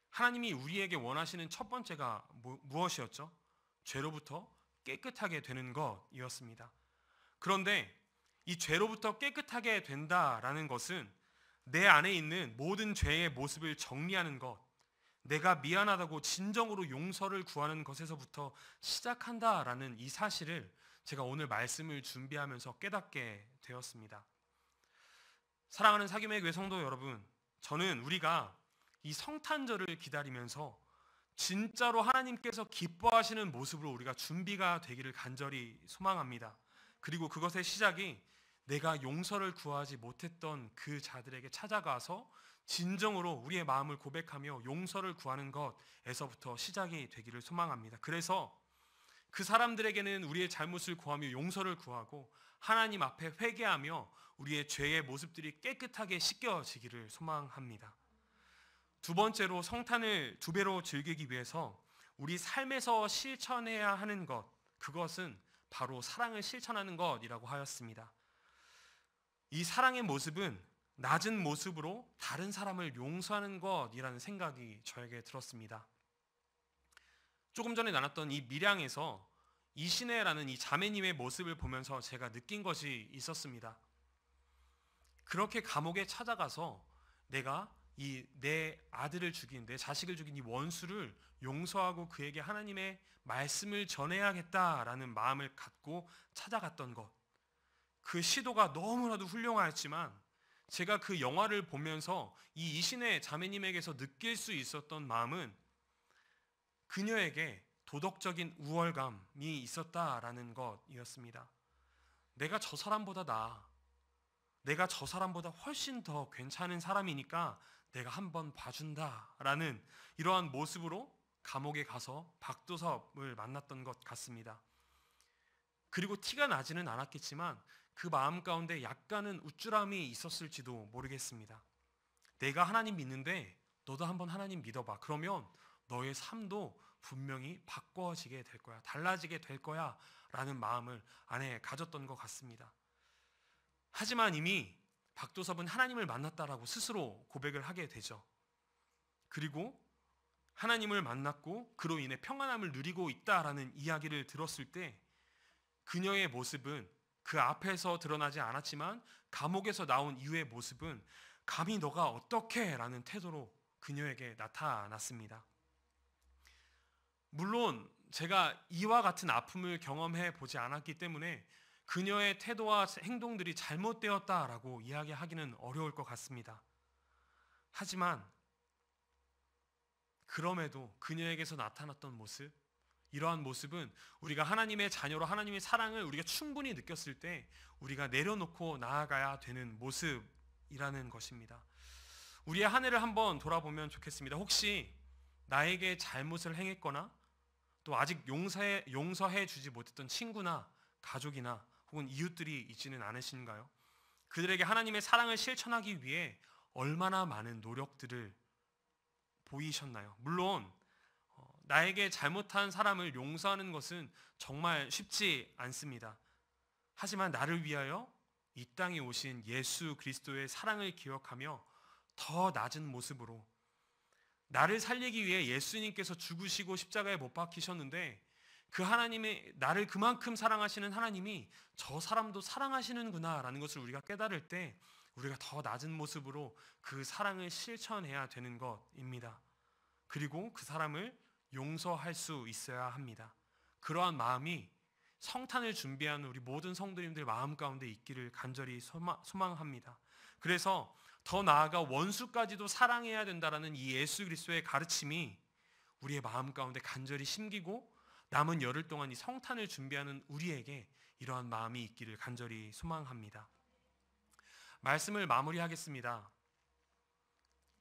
하나님이 우리에게 원하시는 첫 번째가 무엇이었죠? 죄로부터 깨끗하게 되는 것이었습니다. 그런데 이 죄로부터 깨끗하게 된다라는 것은 내 안에 있는 모든 죄의 모습을 정리하는 것, 내가 미안하다고 진정으로 용서를 구하는 것에서부터 시작한다라는 이 사실을 제가 오늘 말씀을 준비하면서 깨닫게 되었습니다. 사랑하는 사귐의 교회 성도 여러분, 저는 우리가 이 성탄절을 기다리면서 진짜로 하나님께서 기뻐하시는 모습으로 우리가 준비가 되기를 간절히 소망합니다. 그리고 그것의 시작이 내가 용서를 구하지 못했던 그 자들에게 찾아가서 진정으로 우리의 마음을 고백하며 용서를 구하는 것에서부터 시작이 되기를 소망합니다. 그래서 그 사람들에게는 우리의 잘못을 구하며 용서를 구하고 하나님 앞에 회개하며 우리의 죄의 모습들이 깨끗하게 씻겨지기를 소망합니다. 두 번째로 성탄을 두 배로 즐기기 위해서 우리 삶에서 실천해야 하는 것, 그것은 바로 사랑을 실천하는 것이라고 하였습니다. 이 사랑의 모습은 낮은 모습으로 다른 사람을 용서하는 것이라는 생각이 저에게 들었습니다. 조금 전에 나눴던 이 밀양에서 이신혜라는 이 자매님의 모습을 보면서 제가 느낀 것이 있었습니다. 그렇게 감옥에 찾아가서 내가 내 아들을 죽인, 내 자식을 죽인 이 원수를 용서하고 그에게 하나님의 말씀을 전해야겠다라는 마음을 갖고 찾아갔던 것, 그 시도가 너무나도 훌륭하였지만 제가 그 영화를 보면서 이 이신혜 자매님에게서 느낄 수 있었던 마음은 그녀에게 도덕적인 우월감이 있었다라는 것이었습니다. 내가 저 사람보다 나아, 내가 저 사람보다 훨씬 더 괜찮은 사람이니까 내가 한번 봐준다라는 이러한 모습으로 감옥에 가서 박도섭을 만났던 것 같습니다. 그리고 티가 나지는 않았겠지만 그 마음 가운데 약간은 우쭐함이 있었을지도 모르겠습니다. 내가 하나님 믿는데 너도 한번 하나님 믿어봐. 그러면 너의 삶도 분명히 바꿔지게 될 거야. 달라지게 될 거야 라는 마음을 안에 가졌던 것 같습니다. 하지만 이미 박도섭은 하나님을 만났다라고 스스로 고백을 하게 되죠. 그리고 하나님을 만났고 그로 인해 평안함을 누리고 있다라는 이야기를 들었을 때 그녀의 모습은 그 앞에서 드러나지 않았지만 감옥에서 나온 이후의 모습은 감히 너가 어떻게 라는 태도로 그녀에게 나타났습니다. 물론 제가 이와 같은 아픔을 경험해 보지 않았기 때문에 그녀의 태도와 행동들이 잘못되었다라고 이야기하기는 어려울 것 같습니다. 하지만 그럼에도 그녀에게서 나타났던 모습, 이러한 모습은 우리가 하나님의 자녀로 하나님의 사랑을 우리가 충분히 느꼈을 때 우리가 내려놓고 나아가야 되는 모습이라는 것입니다. 우리의 한 해를 한번 돌아보면 좋겠습니다. 혹시 나에게 잘못을 행했거나 또 아직 용서해 주지 못했던 친구나 가족이나 혹은 이웃들이 있지는 않으신가요? 그들에게 하나님의 사랑을 실천하기 위해 얼마나 많은 노력들을 보이셨나요? 물론 나에게 잘못한 사람을 용서하는 것은 정말 쉽지 않습니다. 하지만 나를 위하여 이 땅에 오신 예수 그리스도의 사랑을 기억하며 더 낮은 모습으로 나를 살리기 위해 예수님께서 죽으시고 십자가에 못 박히셨는데 그 하나님의 나를 그만큼 사랑하시는 하나님이 저 사람도 사랑하시는구나 라는 것을 우리가 깨달을 때 우리가 더 낮은 모습으로 그 사랑을 실천해야 되는 것입니다. 그리고 그 사람을 용서할 수 있어야 합니다. 그러한 마음이 성탄을 준비하는 우리 모든 성도님들 마음 가운데 있기를 간절히 소망합니다. 그래서 더 나아가 원수까지도 사랑해야 된다라는 이 예수 그리스도의 가르침이 우리의 마음 가운데 간절히 심기고 남은 열흘 동안 이 성탄을 준비하는 우리에게 이러한 마음이 있기를 간절히 소망합니다. 말씀을 마무리하겠습니다.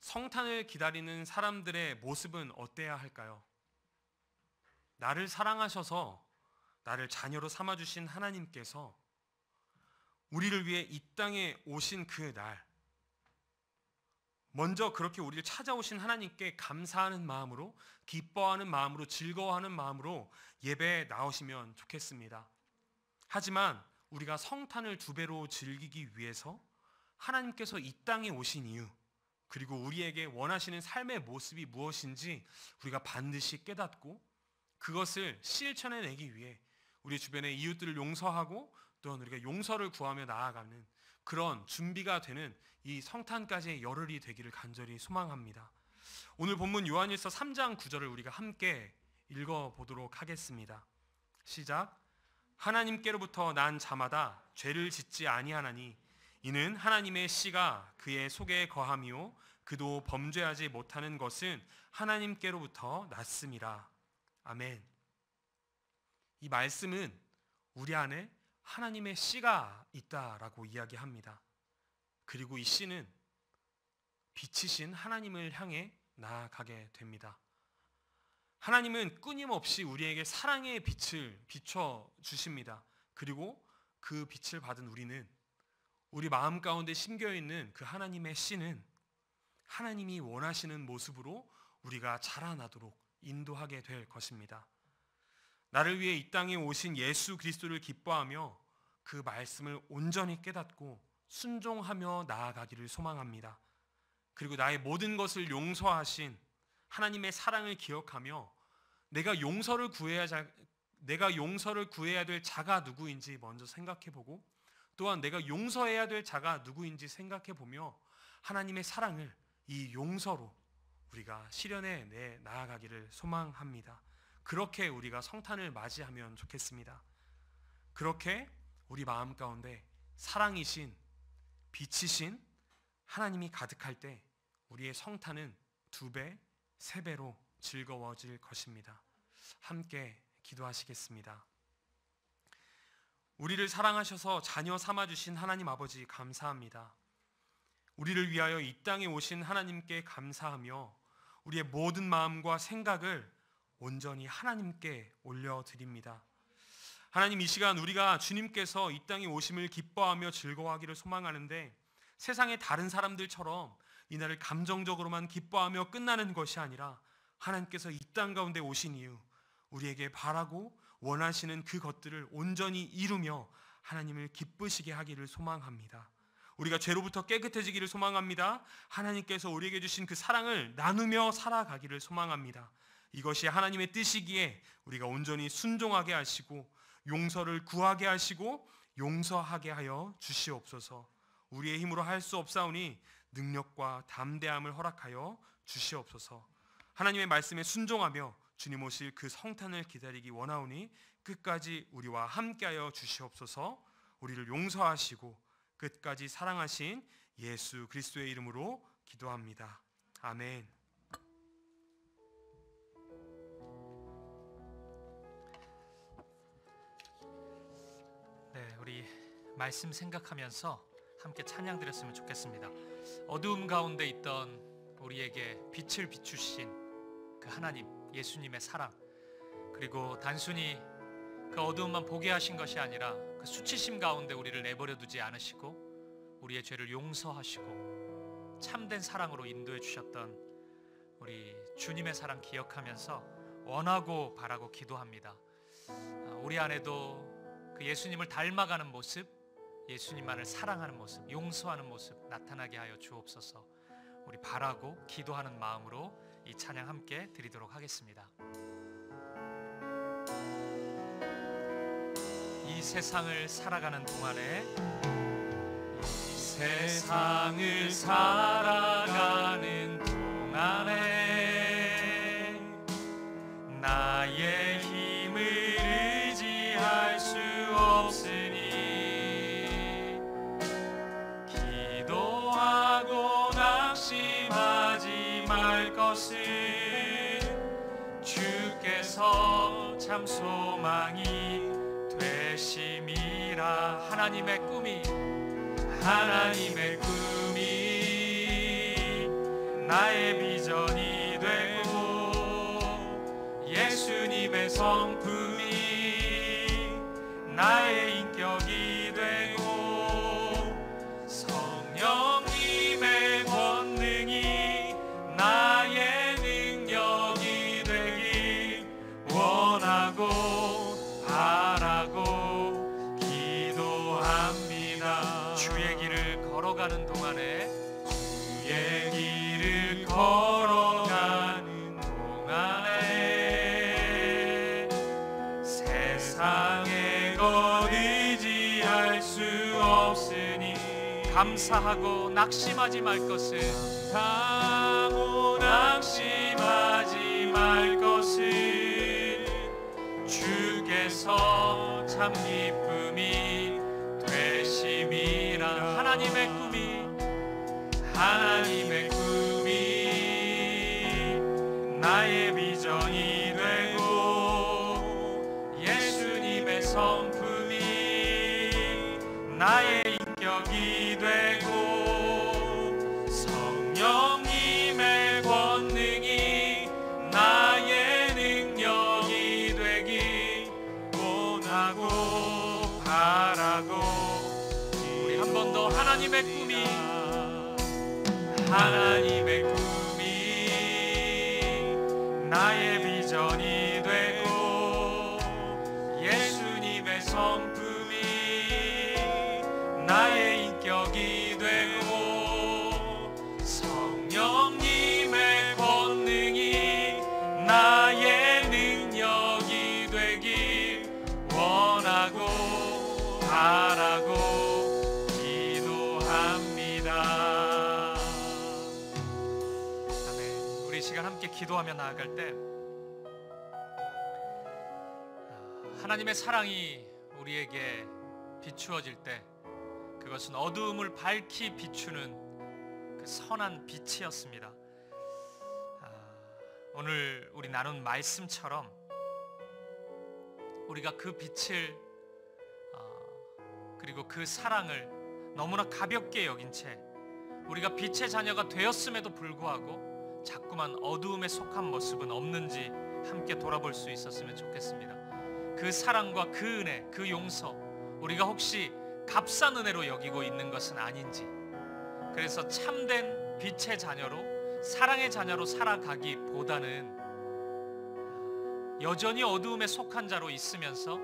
성탄을 기다리는 사람들의 모습은 어때야 할까요? 나를 사랑하셔서 나를 자녀로 삼아주신 하나님께서 우리를 위해 이 땅에 오신 그 날, 먼저 그렇게 우리를 찾아오신 하나님께 감사하는 마음으로, 기뻐하는 마음으로, 즐거워하는 마음으로 예배에 나오시면 좋겠습니다. 하지만 우리가 성탄을 2배로 즐기기 위해서 하나님께서 이 땅에 오신 이유, 그리고 우리에게 원하시는 삶의 모습이 무엇인지 우리가 반드시 깨닫고 그것을 실천해내기 위해 우리 주변의 이웃들을 용서하고 또한 우리가 용서를 구하며 나아가는 그런 준비가 되는 이 성탄까지의 열흘이 되기를 간절히 소망합니다. 오늘 본문 요한일서 3장 9절을 우리가 함께 읽어보도록 하겠습니다. 시작. 하나님께로부터 난 자마다 죄를 짓지 아니하나니 이는 하나님의 씨가 그의 속에 거함이요 그도 범죄하지 못하는 것은 하나님께로부터 났음이라. 아멘. 이 말씀은 우리 안에 하나님의 씨가 있다라고 이야기합니다. 그리고 이 씨는 빛이신 하나님을 향해 나아가게 됩니다. 하나님은 끊임없이 우리에게 사랑의 빛을 비춰주십니다. 그리고 그 빛을 받은 우리는 우리 마음 가운데 심겨있는 그 하나님의 씨는 하나님이 원하시는 모습으로 우리가 자라나도록 인도하게 될 것입니다. 나를 위해 이 땅에 오신 예수 그리스도를 기뻐하며 그 말씀을 온전히 깨닫고 순종하며 나아가기를 소망합니다. 그리고 나의 모든 것을 용서하신 하나님의 사랑을 기억하며 내가 용서를 구해야 될 자가 누구인지 먼저 생각해보고, 또한 내가 용서해야 될 자가 누구인지 생각해보며 하나님의 사랑을 이 용서로 우리가 실현해 내 나아가기를 소망합니다. 그렇게 우리가 성탄을 맞이하면 좋겠습니다. 그렇게 우리 마음 가운데 사랑이신, 빛이신 하나님이 가득할 때 우리의 성탄은 2배, 3배로 즐거워질 것입니다. 함께 기도하시겠습니다. 우리를 사랑하셔서 자녀 삼아주신 하나님 아버지 감사합니다. 우리를 위하여 이 땅에 오신 하나님께 감사하며 우리의 모든 마음과 생각을 온전히 하나님께 올려드립니다. 하나님, 이 시간 우리가 주님께서 이 땅에 오심을 기뻐하며 즐거워하기를 소망하는데, 세상의 다른 사람들처럼 이날을 감정적으로만 기뻐하며 끝나는 것이 아니라 하나님께서 이 땅 가운데 오신 이유 우리에게 바라고 원하시는 그 것들을 온전히 이루며 하나님을 기쁘시게 하기를 소망합니다. 우리가 죄로부터 깨끗해지기를 소망합니다. 하나님께서 우리에게 주신 그 사랑을 나누며 살아가기를 소망합니다. 이것이 하나님의 뜻이기에 우리가 온전히 순종하게 하시고 용서를 구하게 하시고 용서하게 하여 주시옵소서. 우리의 힘으로 할 수 없사오니 능력과 담대함을 허락하여 주시옵소서. 하나님의 말씀에 순종하며 주님 오실 그 성탄을 기다리기 원하오니 끝까지 우리와 함께하여 주시옵소서. 우리를 용서하시고 끝까지 사랑하신 예수 그리스도의 이름으로 기도합니다. 아멘. 네, 우리 말씀 생각하면서 함께 찬양 드렸으면 좋겠습니다. 어두움 가운데 있던 우리에게 빛을 비추신 그 하나님, 예수님의 사랑, 그리고 단순히 그 어두움만 보게 하신 것이 아니라 그 수치심 가운데 우리를 내버려 두지 않으시고 우리의 죄를 용서하시고 참된 사랑으로 인도해 주셨던 우리 주님의 사랑 기억하면서 원하고 바라고 기도합니다. 우리 안에도 그 예수님을 닮아가는 모습, 예수님만을 사랑하는 모습, 용서하는 모습 나타나게 하여 주옵소서. 우리 바라고 기도하는 마음으로 이 찬양 함께 드리도록 하겠습니다. 이 세상을 살아가는 동안에, 이 세상을 살아가는 동안에 나의 힘을 의지할 수 없으니 기도하고 낙심하지 말 것을 주께서 참 소망이 되심이라. 하나님의 꿈이 나의 비전이 되고 예수님의 성품이 나의 인격이 되고 성령님의 권능이 나의 능력이 되길 원하고 바라고 기도합니다. 주의 길을 걸어가는 동안에, 주의 길을 걸어가는 동안에 세상에 것 의지할 수 없으니 감사하고 낙심하지 말 것을, 감사하고 낙심하지 말 것을 주께서 참 기쁨이 되심이라. 하나님의 꿈이 나의 비전이 되고 예수님의 성품이 나의 인격이 되고 성령님의 권능이 나의 능력이 되길 원하고 바라고. 우리 한 번 더 하나님의 꿈이 나의 나의 비전이 되고 예수님의 성품이 나의 인격이 되고 성령님의 권능이 나의 능력이 되길 원하고 바라고 기도합니다. 아멘. 우리 이 시간 함께 기도하며 나아갈 때 하나님의 사랑이 우리에게 비추어질 때 그것은 어두움을 밝히 비추는 그 선한 빛이었습니다. 오늘 우리 나눈 말씀처럼 우리가 그 빛을 그리고 그 사랑을 너무나 가볍게 여긴 채 우리가 빛의 자녀가 되었음에도 불구하고 자꾸만 어두움에 속한 모습은 없는지 함께 돌아볼 수 있었으면 좋겠습니다. 그 사랑과 그 은혜, 그 용서 우리가 혹시 값싼 은혜로 여기고 있는 것은 아닌지, 그래서 참된 빛의 자녀로 사랑의 자녀로 살아가기보다는 여전히 어두움에 속한 자로 있으면서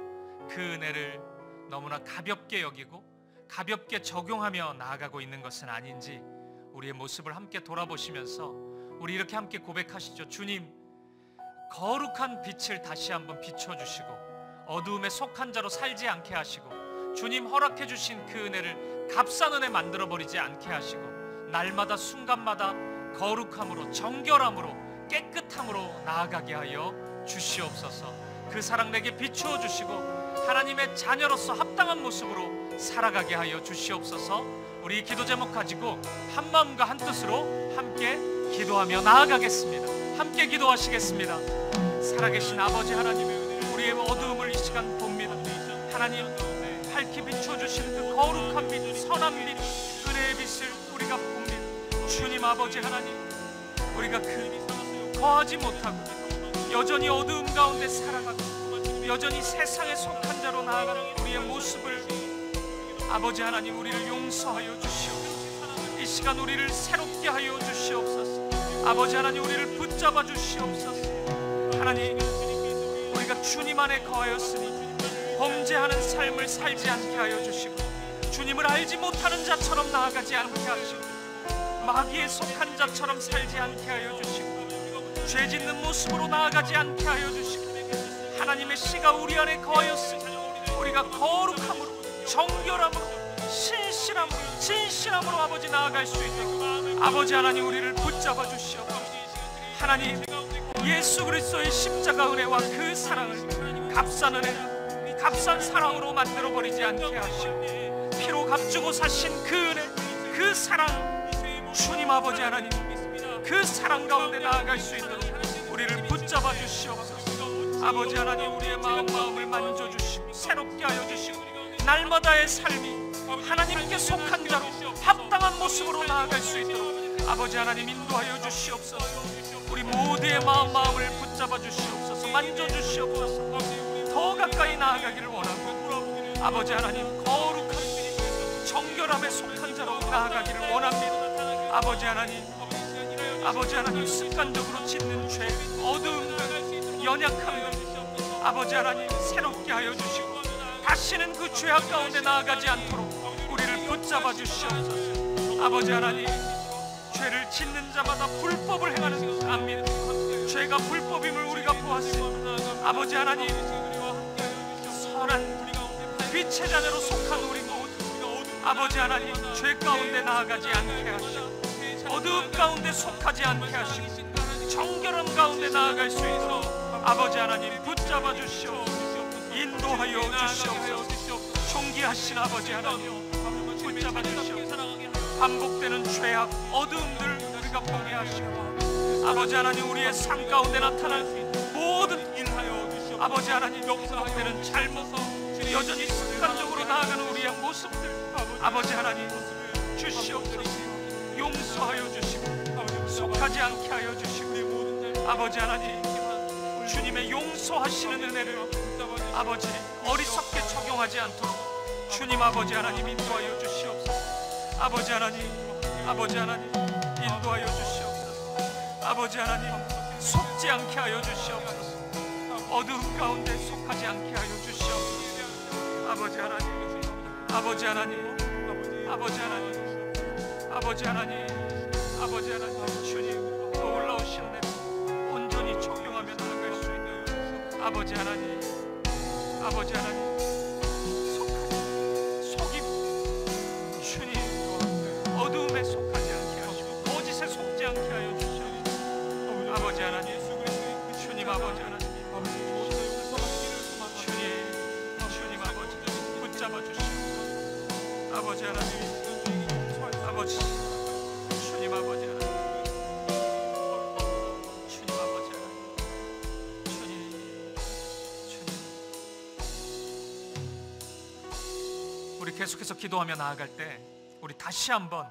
그 은혜를 너무나 가볍게 여기고 가볍게 적용하며 나아가고 있는 것은 아닌지 우리의 모습을 함께 돌아보시면서 우리 이렇게 함께 고백하시죠. 주님, 거룩한 빛을 다시 한번 비춰주시고 어두움에 속한 자로 살지 않게 하시고 주님 허락해 주신 그 은혜를 값싼 은혜 만들어버리지 않게 하시고 날마다 순간마다 거룩함으로 정결함으로 깨끗함으로 나아가게 하여 주시옵소서. 그 사랑 내게 비추어 주시고 하나님의 자녀로서 합당한 모습으로 살아가게 하여 주시옵소서. 우리 기도 제목 가지고 한 마음과 한 뜻으로 함께 기도하며 나아가겠습니다. 함께 기도하시겠습니다. 살아계신 아버지 하나님, 우리의 어두움을 이 시간 봅니다. 하나님, 밝히 비춰주신 그 거룩한 빛, 선한 빛, 은혜의 빛을 우리가 봅니다. 주님 아버지 하나님, 우리가 거하지 못하고 여전히 어두움 가운데 살아가고 여전히 세상에 속한 자로 나아가는 우리의 모습을 아버지 하나님, 우리를 용서하여 주시옵소서. 이 시간 우리를 새롭게 하여 주시옵소서. 아버지 하나님, 우리를 붙잡아 주시옵소서. 하나님, 우리가 주님 안에 거하였으니 범죄하는 삶을 살지 않게 하여 주시고 주님을 알지 못하는 자처럼 나아가지 않게 하시고 마귀에 속한 자처럼 살지 않게 하여 주시고 죄 짓는 모습으로 나아가지 않게 하여 주시고 하나님의 씨가 우리 안에 거하였으니 우리가 거룩함으로 정결함으로 신실함으로 진실함으로 아버지 나아갈 수 있도록 아버지 하나님, 우리를 붙잡아 주시옵소서. 하나님, 예수 그리스도의 십자가 은혜와 그 사랑을 값싼 은혜, 값싼 사랑으로 만들어버리지 않게 하시고 피로 값주고 사신 그 은혜, 그 사랑, 주님 아버지 하나님, 그 사랑 가운데 나아갈 수 있도록 우리를 붙잡아 주시옵소서. 아버지 하나님, 우리의 마음을 만져주시고 새롭게 하여 주시고 날마다의 삶이 하나님께 속한 자로 합당한 모습으로 나아갈 수 있도록 아버지 하나님 인도하여 주시옵소서. 우리 모두의 마음을 붙잡아 주시옵소서. 만져주시옵소서. 더 가까이 나아가기를 원하고 아버지 하나님, 거룩한 정결함에 속한 자로 나아가기를 원합니다. 아버지 하나님, 습관적으로 짓는 죄, 어두움들, 연약함들 아버지 하나님 새롭게 하여 주시고 다시는 그 죄악 가운데 나아가지 않도록 우리를 붙잡아 주시옵소서. 아버지 하나님, 죄를 짓는 자마다 불법을 행하는 것 압니다. 죄가 불법임을 우리가 보았습니다. 아버지 하나님, 선한 빛의 자녀로 속한 우리 모두 아버지 하나님, 죄 가운데 나아가지 않게 하시고 어두움 가운데 속하지 않게 하시고 정결함 가운데 나아갈 수 있도록 아버지 하나님 붙잡아 주시옵소서. 인도하여 주시옵소서. 존귀하신 아버지 하나님, 붙잡아 주시옵소서. 반복되는 죄악, 어두움들 우리가 보게 하시고 아버지 하나님, 우리의 삶 가운데 나타난 모든 일하여 주시옵소서. 아버지 하나님, 반복되는 잘못, 여전히 습관적으로 나아가는 우리의 모습들 아버지 하나님 주시옵소서. 용서하여 주시고 속하지 않게 하여 주시고 아버지 하나님, 주님의 용서하시는 은혜를 아버지 어리석게 적용하지 않도록 주님 아버지 하나님 인도하여 주시옵소서. 아버지 하나님 인도하여 주시옵소서. 아버지 하나님, 속지 않게 하여 주시옵소서. 어두움 가운데 속하지 않게 하여 주시옵소서. 아버지 하나님, 아버지 하나님, 아버지 하나님, 아버지 하나님, 아버지 하나님, 주님 더 올라오신 은혜를 온전히 적용하며 나아갈 수 있는 아버지 하나님, 아버지 하나님, 속임, 주님 어두움에 속하지 않게 하시고 거짓에 속지 않게 하여 주시옵소서. 아버지 하나님, 주님 아버지 하나님, 주님 아버지 붙잡아 주시옵소서. 아버지 하나님, 아버지 주님 아버지 하나님, 주님 아버지 하나님, 주님. 우리 계속해서 기도하며 나아갈 때 우리 다시 한번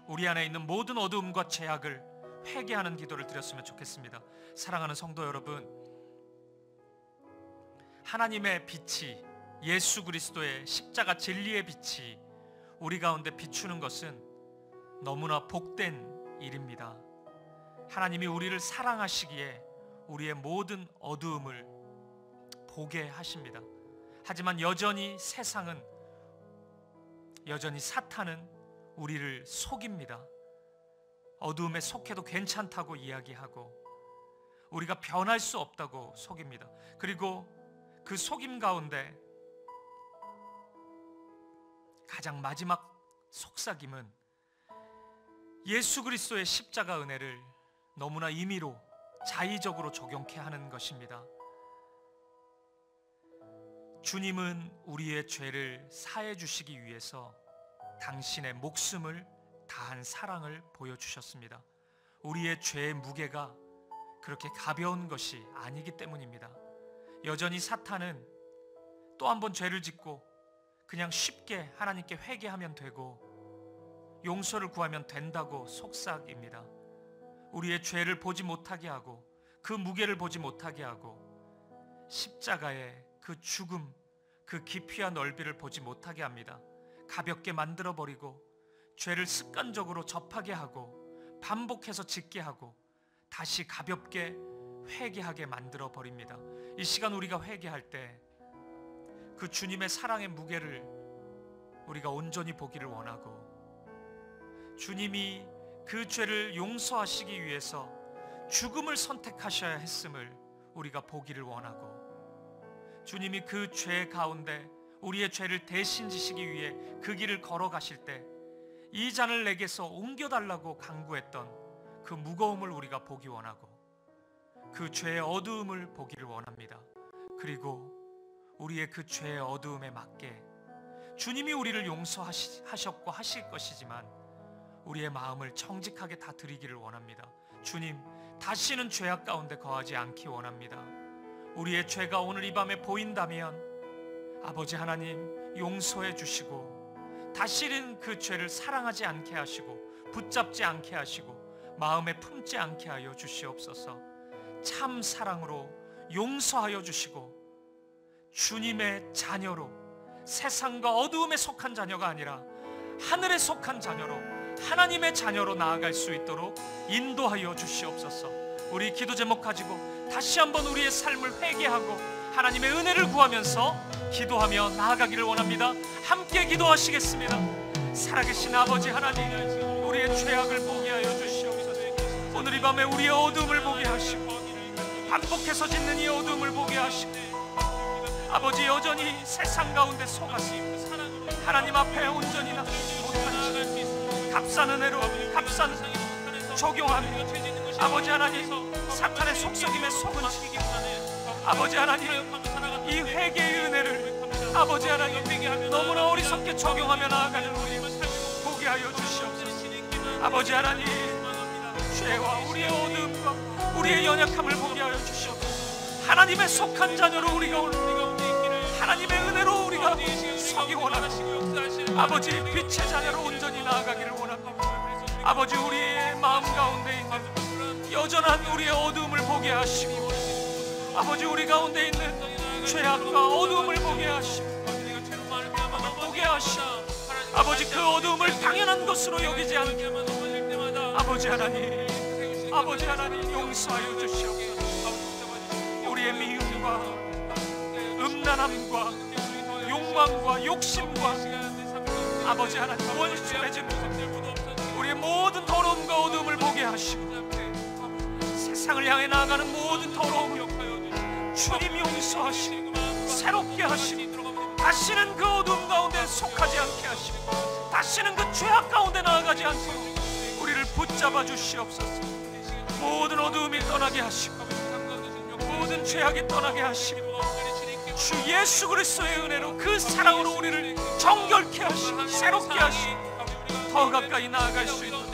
우리 안에 있는 모든 어두움과 죄악을 회개하는 기도를 드렸으면 좋겠습니다. 사랑하는 성도 여러분, 하나님의 빛이, 예수 그리스도의 십자가 진리의 빛이 우리 가운데 비추는 것은 너무나 복된 일입니다. 하나님이 우리를 사랑하시기에 우리의 모든 어두움을 보게 하십니다. 하지만 여전히 세상은, 여전히 사탄은 우리를 속입니다. 어두움에 속해도 괜찮다고 이야기하고 우리가 변할 수 없다고 속입니다. 그리고 그 속임 가운데 가장 마지막 속삭임은 예수 그리스도의 십자가 은혜를 너무나 임의로 자의적으로 적용케 하는 것입니다. 주님은 우리의 죄를 사해 주시기 위해서 당신의 목숨을 다한 사랑을 보여주셨습니다. 우리의 죄의 무게가 그렇게 가벼운 것이 아니기 때문입니다. 여전히 사탄은 또 한 번 죄를 짓고 그냥 쉽게 하나님께 회개하면 되고 용서를 구하면 된다고 속삭입니다. 우리의 죄를 보지 못하게 하고 그 무게를 보지 못하게 하고 십자가의 그 죽음, 그 깊이와 넓이를 보지 못하게 합니다. 가볍게 만들어버리고 죄를 습관적으로 접하게 하고 반복해서 짓게 하고 다시 가볍게 회개하게 만들어버립니다. 이 시간 우리가 회개할 때 그 주님의 사랑의 무게를 우리가 온전히 보기를 원하고, 주님이 그 죄를 용서하시기 위해서 죽음을 선택하셔야 했음을 우리가 보기를 원하고, 주님이 그 죄 가운데 우리의 죄를 대신 지시기 위해 그 길을 걸어가실 때 이 잔을 내게서 옮겨달라고 간구했던 그 무거움을 우리가 보기 원하고, 그 죄의 어두움을 보기를 원합니다. 그리고 우리의 그 죄의 어두움에 맞게 주님이 우리를 용서하셨고 하실 것이지만 우리의 마음을 정직하게 다 드리기를 원합니다. 주님, 다시는 죄악 가운데 거하지 않기 원합니다. 우리의 죄가 오늘 이 밤에 보인다면 아버지 하나님 용서해 주시고 다시는 그 죄를 사랑하지 않게 하시고 붙잡지 않게 하시고 마음에 품지 않게 하여 주시옵소서. 참 사랑으로 용서하여 주시고 주님의 자녀로, 세상과 어두움에 속한 자녀가 아니라 하늘에 속한 자녀로, 하나님의 자녀로 나아갈 수 있도록 인도하여 주시옵소서. 우리 기도 제목 가지고 다시 한번 우리의 삶을 회개하고 하나님의 은혜를 구하면서 기도하며 나아가기를 원합니다. 함께 기도하시겠습니다. 살아계신 아버지 하나님, 우리의 죄악을 보게 하여 주시옵소서. 오늘 이 밤에 우리의 어두움을 보게 하시고 반복해서 짓는 이 어두움을 보게 하시고, 아버지 여전히 세상 가운데 속아서 하나님 앞에 온전히 나가지 못한 값싼 은혜로 값싼 적용하며 아버지 하나님 사탄의 속삭임에 속은 아버지 하나님 이 회개의 은혜를 아버지 하나님 너무나 어리석게 적용하며 나아가는 우리 보게 하여 주시옵소서. 아버지 하나님 죄와 우리의 어둠과 우리의 연약함을 보게 하여 주시옵소서. 하나님의 속한 자녀로 우리가 오늘 하나님의 은혜로 우리가 서기 원하고 아버지 빛의 자녀로 온전히 나아가기를 원합니다. 아버지 우리의 마음 가운데 있는 여전한 우리의 어두움을 보게 하시고 아버지 우리 가운데 있는 죄악과 어두움을 보게 하시고 아버지 그 어두움을 당연한 것으로 여기지 않게 아버지 하나님 아버지 하나님 용서하여 주시옵소서. 우리의 미움과 음란함과 욕망과 욕심과 아버지 하나님 원수 맺음, 우리의 모든 더러움과 어둠을 보게 하시고 세상을 향해 나아가는 모든 더러움을 주님 용서하시고 새롭게 하시고 다시는 그 어둠 가운데 속하지 않게 하시고 다시는 그 죄악 가운데 나아가지 않도록 우리를 붙잡아 주시옵소서. 모든 어둠이 떠나게 하시고 모든 죄악이 떠나게 하시고 주 예수 그리스도의 은혜로 그 사랑으로 우리를 정결케 하시고 새롭게 하시고 더 가까이 나아갈 수 있도록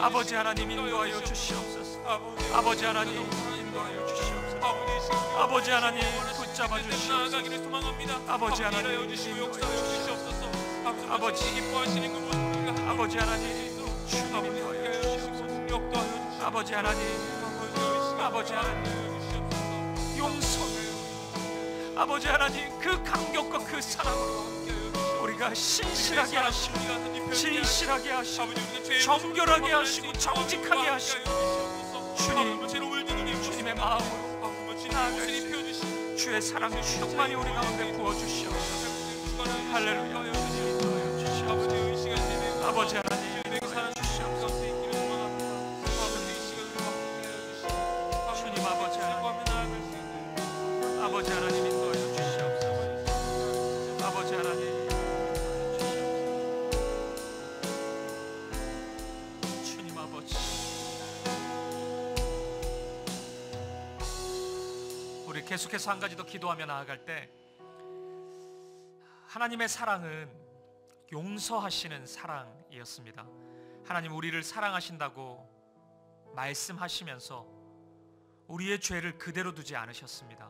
아버지 하나님 인도하여 주시옵소서. 아버지 하나님 인도하여 주시옵소서. 아버지 하나님 붙잡아 주시옵소서. 아버지 하나님 주시옵소서. 아버지 하나님 주님 인도하여 주시옵소서. 아버지 하나님 용서, 아버지 하나님 그 감격과 그 사랑으로 우리가 신실하게 하시고 진실하게 하시고 정결하게 하시고 정직하게 하시고 주님의 마음으로 나아갈 수 있는 주의 사랑 충만히 우리 가운데 부어주시옵소서. 할렐루야. 아버지 하나님 인도하여 주시옵소서. 주님 아버지 하나님 인도하여 주시옵소서. 아버지 하나님 주님 아버지, 우리 계속해서 한 가지 더 기도하며 나아갈 때 하나님의 사랑은 용서하시는 사랑이었습니다. 하나님 우리를 사랑하신다고 말씀하시면서 우리의 죄를 그대로 두지 않으셨습니다.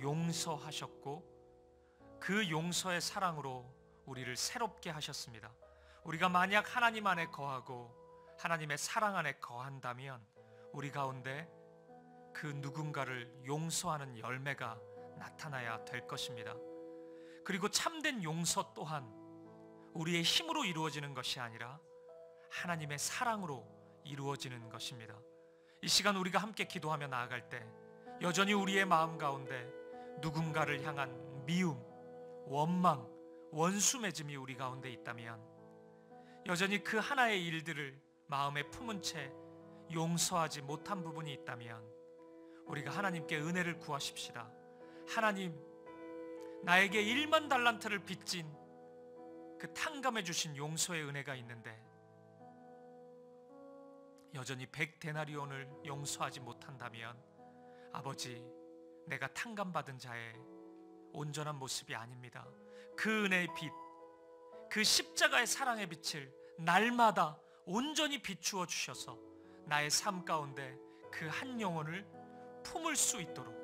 용서하셨고 그 용서의 사랑으로 우리를 새롭게 하셨습니다. 우리가 만약 하나님 안에 거하고 하나님의 사랑 안에 거한다면 우리 가운데 그 누군가를 용서하는 열매가 나타나야 될 것입니다. 그리고 참된 용서 또한 우리의 힘으로 이루어지는 것이 아니라 하나님의 사랑으로 이루어지는 것입니다. 이 시간 우리가 함께 기도하며 나아갈 때 여전히 우리의 마음 가운데 누군가를 향한 미움, 원망, 원수 맺음이 우리 가운데 있다면 여전히 그 하나의 일들을 마음에 품은 채 용서하지 못한 부분이 있다면 우리가 하나님께 은혜를 구하십시다. 하나님, 나에게 1만 달란트를 빚진 그 탕감해 주신 용서의 은혜가 있는데 여전히 100데나리온을 용서하지 못한다면 아버지, 내가 탕감받은 자의 온전한 모습이 아닙니다. 그 은혜의 빛, 그 십자가의 사랑의 빛을 날마다 온전히 비추어 주셔서 나의 삶 가운데 그 한 영혼을 품을 수 있도록,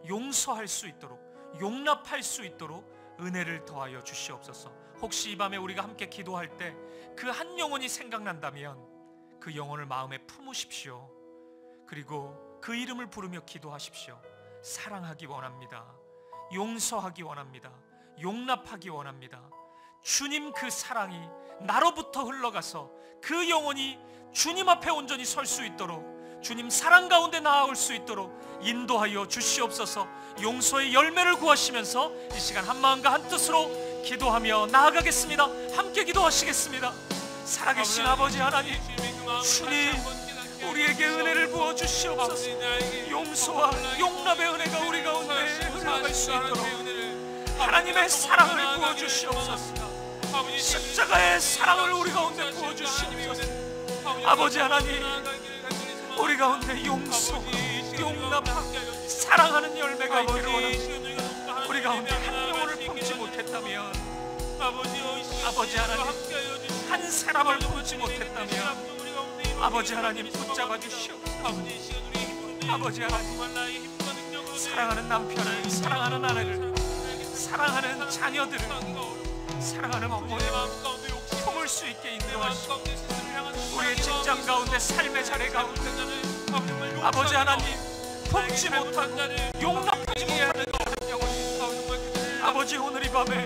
용서할 수 있도록, 용납할 수 있도록 은혜를 더하여 주시옵소서. 혹시 이 밤에 우리가 함께 기도할 때 그 한 영혼이 생각난다면 그 영혼을 마음에 품으십시오. 그리고 그 이름을 부르며 기도하십시오. 사랑하기 원합니다. 용서하기 원합니다. 용납하기 원합니다. 주님 그 사랑이 나로부터 흘러가서 그 영혼이 주님 앞에 온전히 설 수 있도록, 주님 사랑 가운데 나아올 수 있도록 인도하여 주시옵소서. 용서의 열매를 구하시면서 이 시간 한마음과 한뜻으로 기도하며 나아가겠습니다. 함께 기도하시겠습니다. 살아계신 아버지 하나님, 주님 우리에게 은혜를 부어 주시옵소서. 용서와 용납의 은혜가 우리 가운데 흘러갈 수 있도록 하나님의 사랑을 부어 주시옵소서. 십자가의 사랑을 우리 가운데 부어 주시옵소서. 아버지 하나님, 우리 가운데 용서, 용납하고 사랑하는 열매가 있기를 원합니다. 우리 가운데 한 영혼을 품지 못했다면, 아버지 하나님 한 사람을 품지 못했다면 아버지 하나님 붙잡아 주시옵소서. 아버지 하나님, 사랑하는 남편을, 사랑하는 아내를, 사랑하는 자녀들을, 사랑하는 부모님을 품을 수 있게 인도하시고 우리의 직장 가운데, 삶의 자리 가운데 아버지 하나님 품지 못하고 용납하지 못하는 한 영혼, 아버지 오늘 이 밤에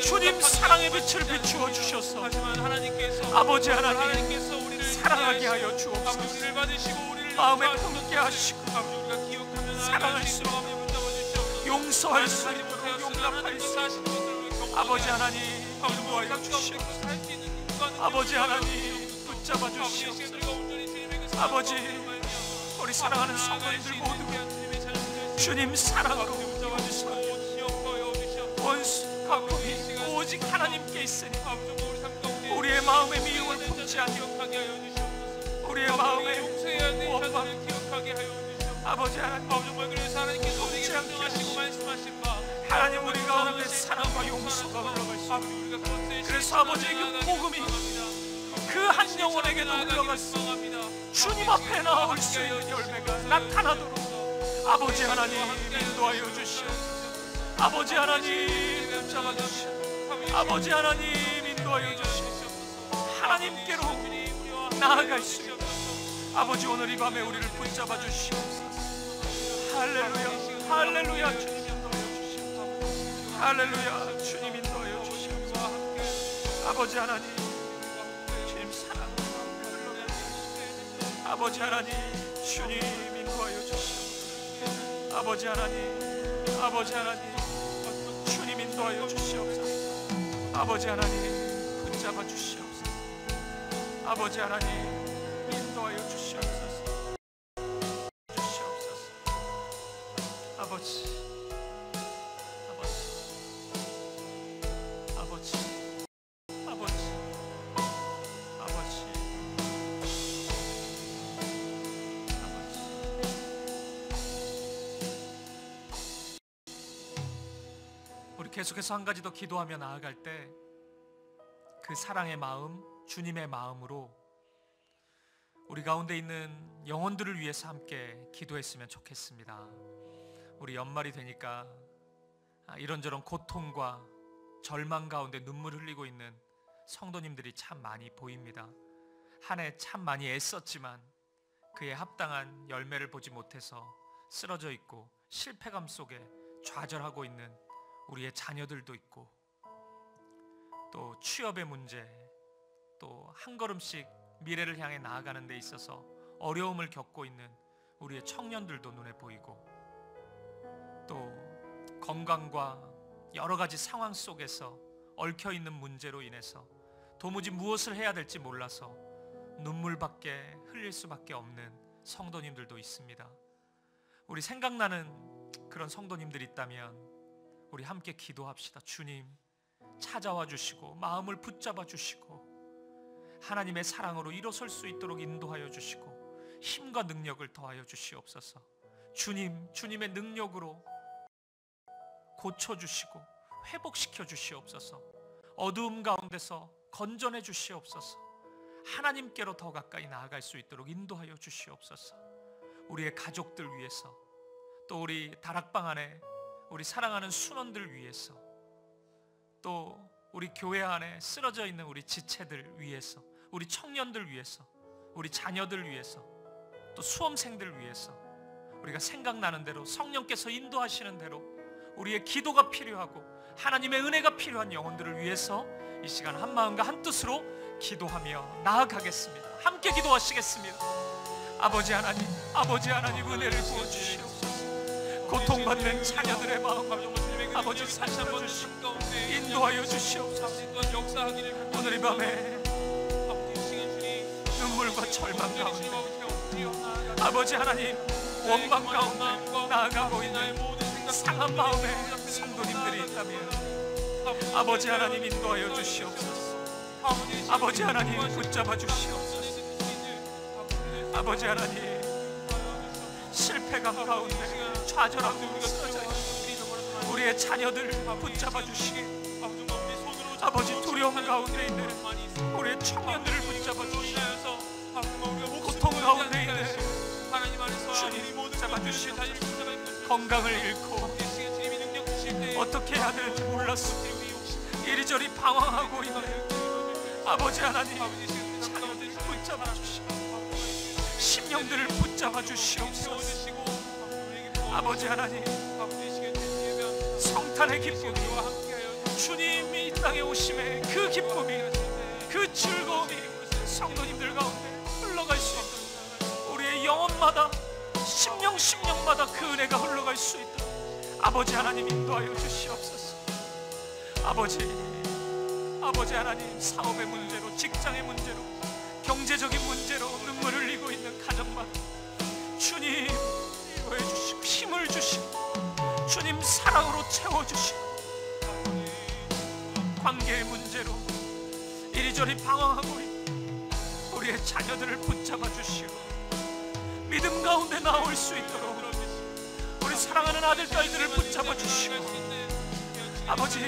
주님 사랑의 빛을 비추어 주셔서 아버지 하나님 사랑하게 하여 주옵소서. 우리를 받으시고 우리를 마음에 품게 하시고 우리가 기억하며 사랑할 수 있도록 용서할 수 있도록 용납할 수 있도록 아버지 하나님 인도하여 주시옵소서. 아버지 하나님 붙잡아 주시옵소서. 아버지 우리 사랑하는 성도님들 모두 주님 사랑으로 원수 가품이 오직 하나님께 있으니 우리의 마음의 미움을 품지 않고 우리의 마음에 원망을 기억하게 하여 주시옵소서. 아버지 하나님 정말 그래서 하나님께서 우리에게 명령하시고 말씀하신 바 하나님 우리 가운데 사랑과 용서가 흘러갈 수 있는 그래서 아버지의 그 복음이 그 한 영혼에게도 흘러갔어 주님 앞에 나올 수 있는 열매가 나타나도록 아버지 하나님 인도하여 주시옵소서. 아버지 하나님 붙잡아 주시옵소서. 아버지 하나님 인도하여 주시옵소서. 하나님께로 나아갈 수 있도록 아버지 오늘 이 밤에 우리를 붙잡아 주시옵소서. 할렐루야 할렐루야 주님 인도하여 주시옵소서. 할렐루야 주님 인도하여 주시옵소서. 아버지 하나님 주님 사랑 아버지 하나님 주님 인도하여 주시옵소서. 아버지 하나님 주님 인도하여 주시옵소서. 아버지 하나님 붙잡아 주시옵소서. 아버지 하나님 인도하여 주시옵소서. 아버지 우리 계속해서 한 가지 더 기도하며 나아갈 때 그 사랑의 마음, 주님의 마음으로 우리 가운데 있는 영혼들을 위해서 함께 기도했으면 좋겠습니다. 우리 연말이 되니까 이런저런 고통과 절망 가운데 눈물 흘리고 있는 성도님들이 참 많이 보입니다. 한 해 참 많이 애썼지만 그에 합당한 열매를 보지 못해서 쓰러져 있고 실패감 속에 좌절하고 있는 우리의 자녀들도 있고 또 취업의 문제, 또 한 걸음씩 미래를 향해 나아가는 데 있어서 어려움을 겪고 있는 우리의 청년들도 눈에 보이고 또 건강과 여러 가지 상황 속에서 얽혀있는 문제로 인해서 도무지 무엇을 해야 될지 몰라서 눈물밖에 흘릴 수밖에 없는 성도님들도 있습니다. 우리 생각나는 그런 성도님들이 있다면 우리 함께 기도합시다. 주님 찾아와 주시고 마음을 붙잡아 주시고 하나님의 사랑으로 일어설 수 있도록 인도하여 주시고 힘과 능력을 더하여 주시옵소서. 주님의 능력으로 고쳐주시고 회복시켜 주시옵소서. 어두움 가운데서 건져내 주시옵소서. 하나님께로 더 가까이 나아갈 수 있도록 인도하여 주시옵소서. 우리의 가족들 위해서, 또 우리 다락방 안에 우리 사랑하는 순원들 위해서, 또 우리 교회 안에 쓰러져 있는 우리 지체들 위해서, 우리 청년들 위해서, 우리 자녀들 위해서, 또 수험생들 위해서 우리가 생각나는 대로 성령께서 인도하시는 대로 우리의 기도가 필요하고 하나님의 은혜가 필요한 영혼들을 위해서 이 시간 한 마음과 한 뜻으로 기도하며 나아가겠습니다. 함께 기도하시겠습니다. 아버지 하나님 은혜를 부어주시옵소서. 고통받는 자녀들의 마음 아버지 살펴주시고 인도하여 주시옵소서. 오늘 이 밤에 눈물과 절망 가운데 아버지 하나님 원망 가운데 나아가고 있는 상한 마음의 성도님들이 있다면 아버지 하나님 인도하여 주시옵소서. 아버지 하나님 붙잡아 주시옵소서. 아버지 하나님 실패감 가운데 좌절하고 쓰러져 있는 우리의 자녀들 붙잡아 주시기, 아버지 두려움 가운데 있는 우리의 청년들을 붙잡아 주시기, 고통 가운데 있는 주님 붙잡아 주시고 건강을 잃고 어떻게 해야 되는지 몰랐어 이리저리 방황하고 있는 아버지 하나님 자녀들 붙잡아 주시고 심령들을 붙잡아 주시옵소서. 아버지 하나님 성탄의 기쁨이 주님이 이 땅에 오심에 그 기쁨이 그 즐거움이 성도님들 가운데 수 있도록, 우리의 영혼마다 심령마다 그 은혜가 흘러갈 수 있도록 아버지 하나님 인도하여 주시옵소서. 아버지 하나님, 사업의 문제로, 직장의 문제로, 경제적인 문제로 눈물을 흘리고 있는 가정마다 주님 위로해 주시고 힘을 주시고 주님 사랑으로 채워주시고, 관계의 문제로 이리저리 방황하고 있는 우리의 자녀들을 붙잡아 주시고 믿음 가운데 나올 수 있도록 우리 사랑하는 아들 딸들을 붙잡아 주시고, 아버지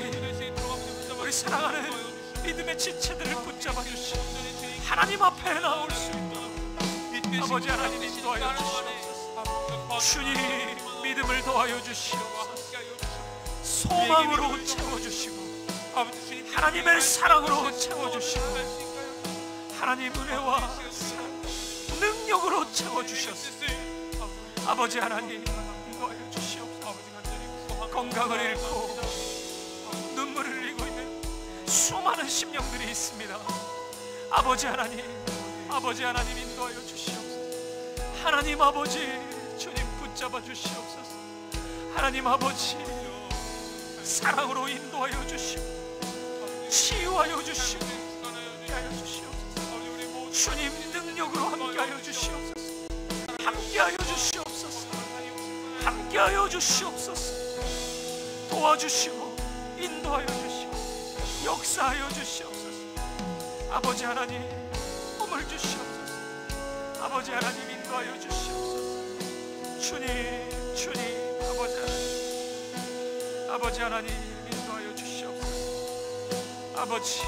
우리 사랑하는 믿음의 지체들을 붙잡아 주시고 하나님 앞에 나올 수 있도록 아버지 하나님 인도하여 주시옵소서. 주님 믿음을 더하여 주시옵소서. 소망으로 채워주시고 하나님의 사랑으로 채워주시고 하나님 은혜와 사랑, 능력으로 채워주셨습니다. 아버지 하나님 인도하여 주시옵소서. 건강을 잃고 눈물을 흘리고 있는 수많은 심령들이 있습니다. 아버지 하나님 인도하여 주시옵소서. 하나님 아버지 주님 붙잡아 주시옵소서. 하나님 아버지 사랑으로 인도하여 주시고 치유하여 주시고 함께하여 주시옵소서. 주님 능력으로 함께하여 주시옵소서. 함께하여 주시옵소서. 함께하여 주시옵소서. 도와주시고 인도하여 주시고 역사하여 주시옵소서. 아버지 하나님 꿈을 주시옵소서. 아버지 하나님 인도하여 주시옵소서. 주님 아버지 하나님 인도하여 주시옵소서. 아버지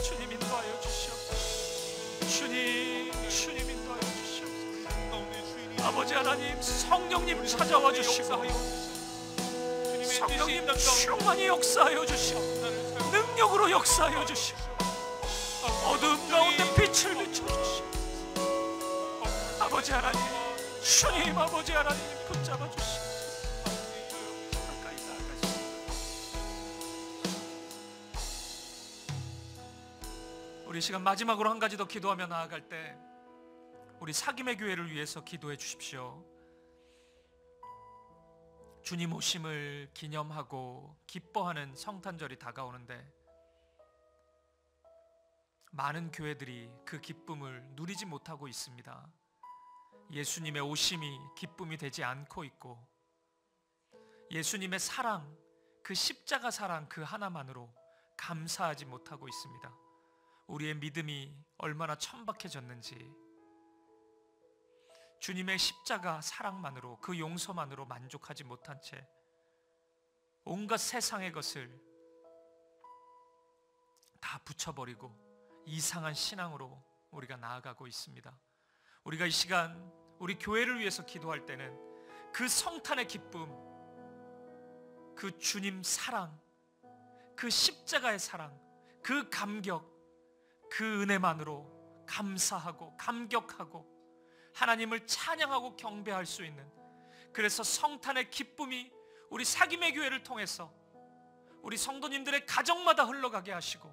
주님 인도하여 주시옵소서. 주님 인도하여 주시옵소서. 아버지 하나님 성령님 찾아와 주시고 성령님 충만히 역사하여 주시고 능력으로 역사하여 주시고 어두움 가운데 빛을 비춰주시고 아버지 하나님 주님 아버지 하나님 붙잡아 주시고 가까이 나아가시고 우리 시간 마지막으로 한 가지 더 기도하며 나아갈 때 우리 사김의 교회를 위해서 기도해 주십시오. 주님 오심을 기념하고 기뻐하는 성탄절이 다가오는데 많은 교회들이 그 기쁨을 누리지 못하고 있습니다. 예수님의 오심이 기쁨이 되지 않고 있고 예수님의 사랑, 그 십자가 사랑 그 하나만으로 감사하지 못하고 있습니다. 우리의 믿음이 얼마나 천박해졌는지 주님의 십자가 사랑만으로 그 용서만으로 만족하지 못한 채 온갖 세상의 것을 다 붙여버리고 이상한 신앙으로 우리가 나아가고 있습니다. 우리가 이 시간 우리 교회를 위해서 기도할 때는 그 성탄의 기쁨, 그 주님 사랑, 그 십자가의 사랑, 그 감격, 그 은혜만으로 감사하고 감격하고 하나님을 찬양하고 경배할 수 있는, 그래서 성탄의 기쁨이 우리 사김의 교회를 통해서 우리 성도님들의 가정마다 흘러가게 하시고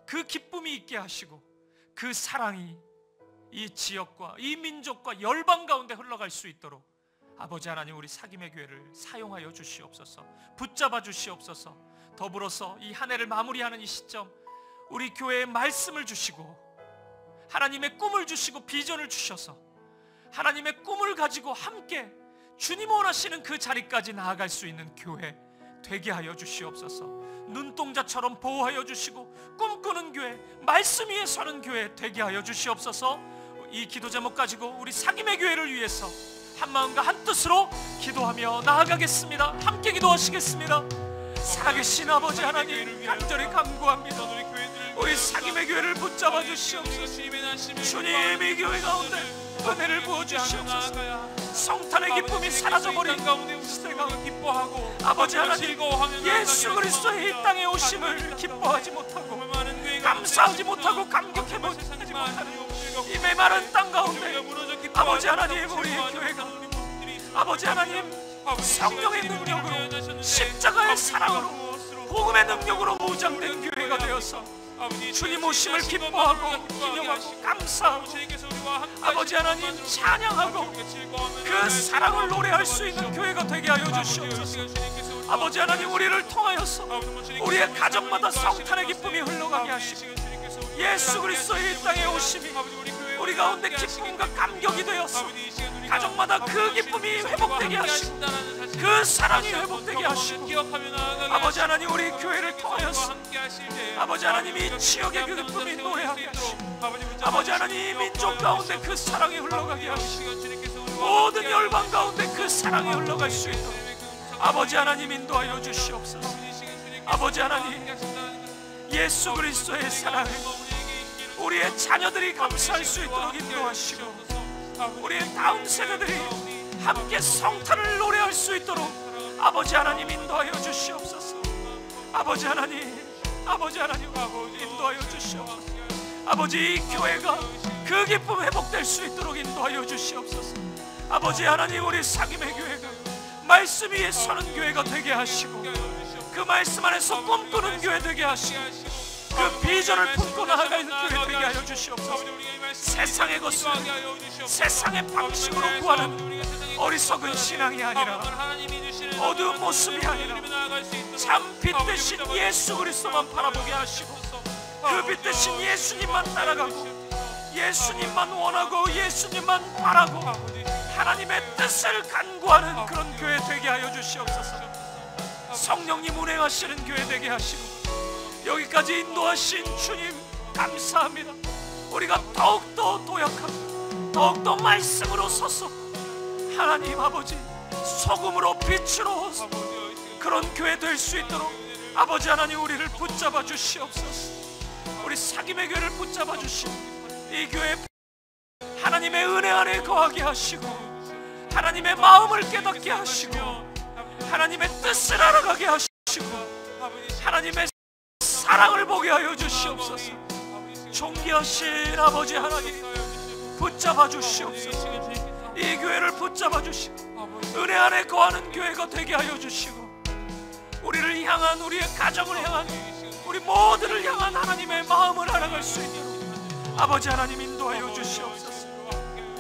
그 기쁨이 있게 하시고 그 사랑이 이 지역과 이 민족과 열방 가운데 흘러갈 수 있도록 아버지 하나님 우리 사김의 교회를 사용하여 주시옵소서. 붙잡아 주시옵소서. 더불어서 이 한 해를 마무리하는 이 시점 우리 교회에 말씀을 주시고 하나님의 꿈을 주시고 비전을 주셔서 하나님의 꿈을 가지고 함께 주님 원하시는 그 자리까지 나아갈 수 있는 교회 되게 하여 주시옵소서. 눈동자처럼 보호하여 주시고 꿈꾸는 교회, 말씀 위에 서는 교회 되게 하여 주시옵소서. 이 기도 제목 가지고 우리 사김의 교회를 위해서 한마음과 한뜻으로 기도하며 나아가겠습니다. 함께 기도하시겠습니다. 살아계신 아버지 하나님 간절히 간구합니다. 우리 사김의 교회를 붙잡아 주시옵소서. 주님 이 교회 가운데 은혜를 부어주시옵소서. 성탄의 기쁨이 사라져버린 시대 가운데 기뻐하고 아버지 하나님 예수 그리스도의 이 땅에 오심을 기뻐하지 못하고 감사하지 못하고 감격하지 못하는 이 메마른 땅 가운데 아버지 하나님 우리 교회가 아버지 하나님 성령의 능력으로 십자가의 사랑으로 복음의 능력으로 무장된 교회가 되어서 주님 오심을 기뻐하고 기념하고 감사하고 아버지 하나님 찬양하고 그 사랑을 노래할 수 있는 교회가 되게 하여 주시옵소서. 아버지 하나님, 우리를 통하여서 우리의 가정마다 성탄의 기쁨이 흘러가게 하시고 예수 그리스도의 이 땅에 오심이 우리 가운데 기쁨과 감격이 되어서 가정마다 그 기쁨이 회복되게 하시고 그 사랑이 회복되게 하시고 아버지 하나님, 우리 교회를 통하여서 아버지 하나님 이 지역의 그 기쁨이 노래하게 하시고 아버지 하나님 이 민족 가운데 그 사랑이 흘러가게 하시고 모든 열방 가운데 그 사랑이 흘러갈 수 있도록 아버지 하나님 인도하여 주시옵소서. 아버지 하나님, 예수 그리스도의 사랑을 우리의 자녀들이 감사할 수 있도록 인도하시고 우리의 다음 세대들이 함께 성탄을 노래할 수 있도록 아버지 하나님 인도하여 주시옵소서. 아버지 하나님 인도하여 주시옵소서. 아버지, 이 교회가 그 기쁨 회복될 수 있도록 인도하여 주시옵소서. 아버지 하나님, 우리 상임의 교회가 말씀 위에 서는 교회가 되게 하시고 그 말씀 안에서 꿈꾸는 교회 되게 하시고 그 비전을 품고 나아가는 교회 되게 하여 주시옵소서. 세상의 것을 세상의 방식으로 구하는 어리석은 신앙이 아니라 어두운 모습이 아니라 참 빛 대신 예수 그리스도만 바라보게 하시고 그 빛 대신 예수님만 따라가고 예수님만 원하고 예수님만 바라고 하나님의 뜻을 간구하는 그런 교회 되게 하여 주시옵소서. 성령님 운행하시는 교회 되게 하시고 여기까지 인도하신 주님 감사합니다. 우리가 더욱더 도약하고 더욱더 말씀으로 서서 하나님 아버지 소금으로 빛으로 그런 교회 될 수 있도록 아버지 하나님 우리를 붙잡아 주시옵소서. 우리 사김의 교회를 붙잡아 주시고 이 교회 하나님의 은혜 안에 거하게 하시고 하나님의 마음을 깨닫게 하시고 하나님의 뜻을 알아가게 하시고 하나님의 사랑을 보게 하여 주시옵소서. 존귀하신 아버지 하나님 붙잡아 주시옵소서. 이 교회를 붙잡아 주시고 은혜 안에 거하는 교회가 되게 하여 주시고 우리를 향한 우리의 가정을 향한 우리 모두를 향한 하나님의 마음을 알아갈 수 있도록 아버지 하나님 인도하여 주시옵소서.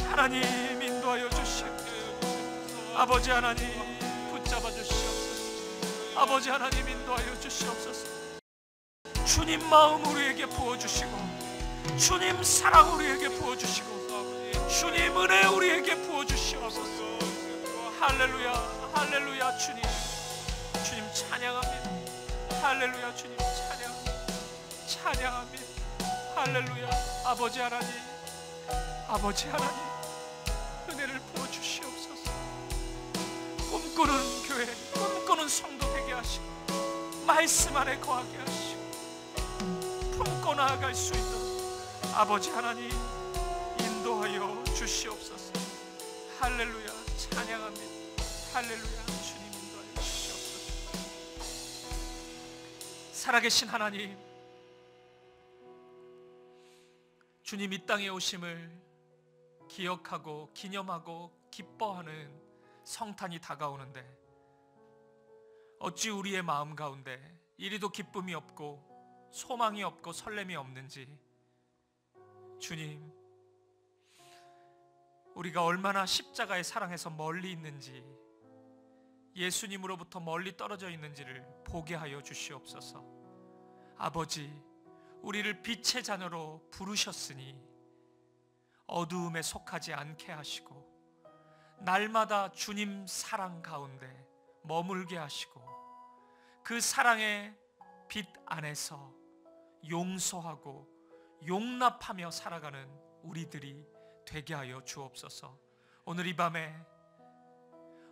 하나님 인도하여 주시옵소서. 아버지 하나님 붙잡아 주시옵소서. 아버지 하나님 인도하여 주시옵소서. 주님 마음 우리에게 부어주시고 주님 사랑 우리에게 부어주시고 주님 은혜 우리에게 부어주시옵소서. 할렐루야 할렐루야. 주님 찬양합니다. 할렐루야. 주님 찬양합니다. 할렐루야. 아버지 하나님 은혜를 부어주시옵소서. 꿈꾸는 교회 꿈꾸는 성도 되게 하시고 말씀 안에 거하게 하시고 품고 나아갈 수 있도록 아버지 하나님 인도하여 주시옵소서. 할렐루야. 찬양합니다. 할렐루야. 주님 인도하여 주시옵소서. 살아계신 하나님, 주님 이 땅에 오심을 기억하고 기념하고 기뻐하는 성탄이 다가오는데 어찌 우리의 마음 가운데 이리도 기쁨이 없고 소망이 없고 설렘이 없는지, 주님 우리가 얼마나 십자가의 사랑에서 멀리 있는지, 예수님으로부터 멀리 떨어져 있는지를 보게 하여 주시옵소서. 아버지, 우리를 빛의 자녀로 부르셨으니 어두움에 속하지 않게 하시고 날마다 주님 사랑 가운데 머물게 하시고 그 사랑의 빛 안에서 용서하고 용납하며 살아가는 우리들이 되게 하여 주옵소서. 오늘 이 밤에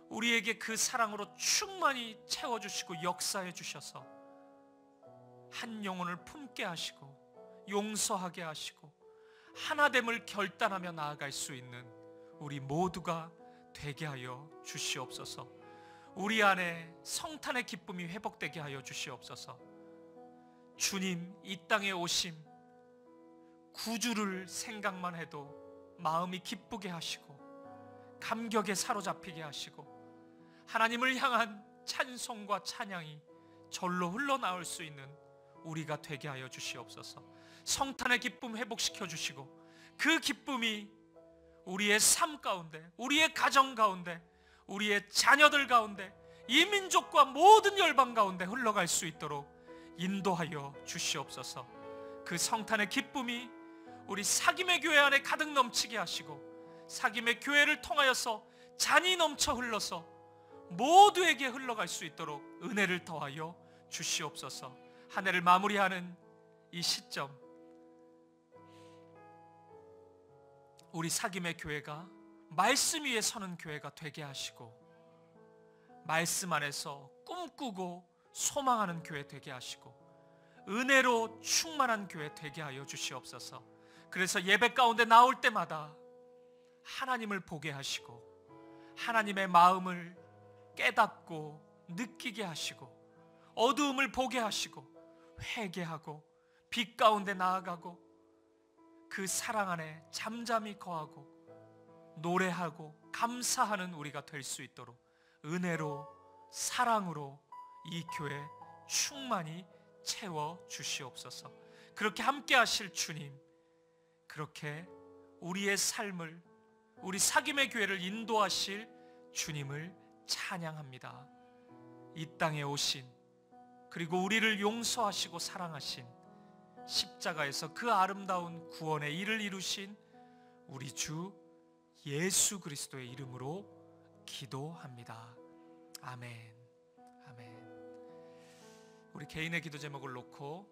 우리에게 그 사랑으로 충만히 채워주시고 역사해 주셔서 한 영혼을 품게 하시고 용서하게 하시고 하나됨을 결단하며 나아갈 수 있는 우리 모두가 되게 하여 주시옵소서. 우리 안에 성탄의 기쁨이 회복되게 하여 주시옵소서. 주님 이 땅에 오심 구주를 생각만 해도 마음이 기쁘게 하시고 감격에 사로잡히게 하시고 하나님을 향한 찬송과 찬양이 절로 흘러나올 수 있는 우리가 되게 하여 주시옵소서. 성탄의 기쁨 회복시켜 주시고 그 기쁨이 우리의 삶 가운데, 우리의 가정 가운데, 우리의 자녀들 가운데, 이 민족과 모든 열방 가운데 흘러갈 수 있도록 인도하여 주시옵소서. 그 성탄의 기쁨이 우리 사김의 교회 안에 가득 넘치게 하시고, 사김의 교회를 통하여서 잔이 넘쳐 흘러서 모두에게 흘러갈 수 있도록 은혜를 더하여 주시옵소서. 한 해를 마무리하는 이 시점, 우리 사김의 교회가 말씀 위에 서는 교회가 되게 하시고, 말씀 안에서 꿈꾸고 소망하는 교회 되게 하시고, 은혜로 충만한 교회 되게 하여 주시옵소서. 그래서 예배 가운데 나올 때마다 하나님을 보게 하시고, 하나님의 마음을 깨닫고 느끼게 하시고, 어두움을 보게 하시고, 회개하고 빛 가운데 나아가고, 그 사랑 안에 잠잠히 거하고 노래하고 감사하는 우리가 될 수 있도록 은혜로, 사랑으로 이 교회 충만히 채워 주시옵소서. 그렇게 함께 하실 주님, 그렇게 우리의 삶을, 우리 사김의 교회를 인도하실 주님을 찬양합니다. 이 땅에 오신, 그리고 우리를 용서하시고 사랑하신, 십자가에서 그 아름다운 구원의 일을 이루신 우리 주 예수 그리스도의 이름으로 기도합니다. 아멘. 아멘. 우리 개인의 기도 제목을 놓고